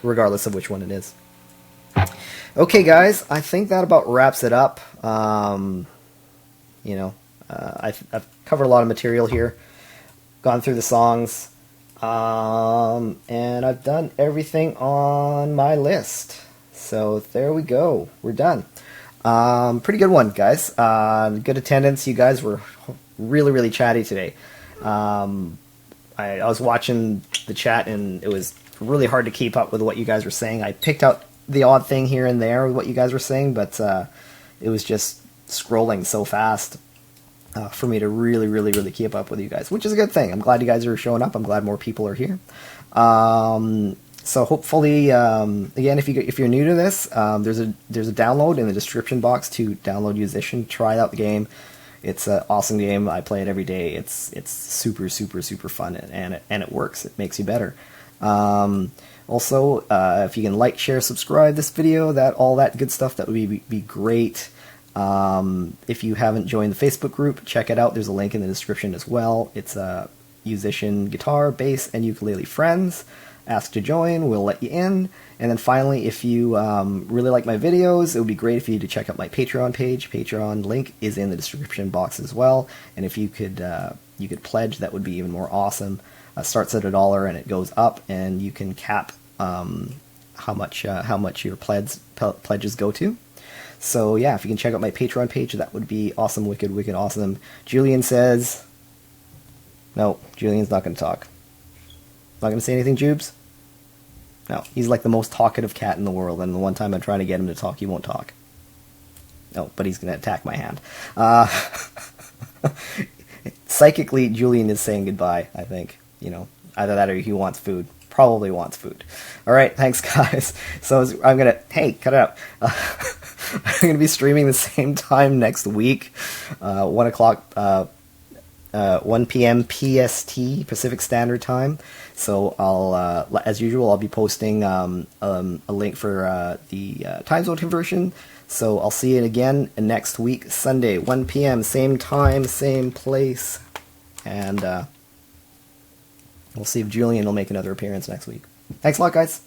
Regardless of which one it is. Okay, guys, I think that about wraps it up. I've covered a lot of material here, gone through the songs, and I've done everything on my list. So there we go. We're done. Pretty good one, guys. Good attendance. You guys were really, really chatty today. I was watching the chat, and it was really hard to keep up with what you guys were saying. I picked out the odd thing here and there with what you guys were saying, but it was just scrolling so fast for me to really, really, really keep up with you guys, which is a good thing. I'm glad you guys are showing up. I'm glad more people are here. So hopefully, again, if you're new to this, there's a download in the description box to download Yousician. Try out the game. It's an awesome game. I play it every day. It's super, super, super fun, and it works. It makes you better. Also, if you can like, share, subscribe this video, all that good stuff, that would be great. If you haven't joined the Facebook group, check it out. There's a link in the description as well. It's Yousician guitar, bass, and ukulele friends. Ask to join, we'll let you in. And then finally, if you really like my videos, it would be great if you to check out my Patreon page. Patreon link is in the description box as well. And if you could pledge, that would be even more awesome. Starts at $1 and it goes up, and you can cap how much your pledges go to. So yeah, if you can check out my Patreon page, that would be awesome, wicked, wicked awesome. Julian says, no, Julian's not going to talk. Not going to say anything, Jubes? No, he's like the most talkative cat in the world, and the one time I'm trying to get him to talk, he won't talk. No, but he's going to attack my hand. Psychically, Julian is saying goodbye, I think. Either that or he wants food. Probably wants food. Alright, thanks, guys. So I'm going to... Hey, cut it out. I'm going to be streaming the same time next week. 1 o'clock... 1 p.m. PST, Pacific Standard Time. So I'll, as usual, I'll be posting a link for the time zone conversion. So I'll see you again next week, Sunday, 1 p.m., same time, same place. And we'll see if Julian will make another appearance next week. Thanks a lot, guys.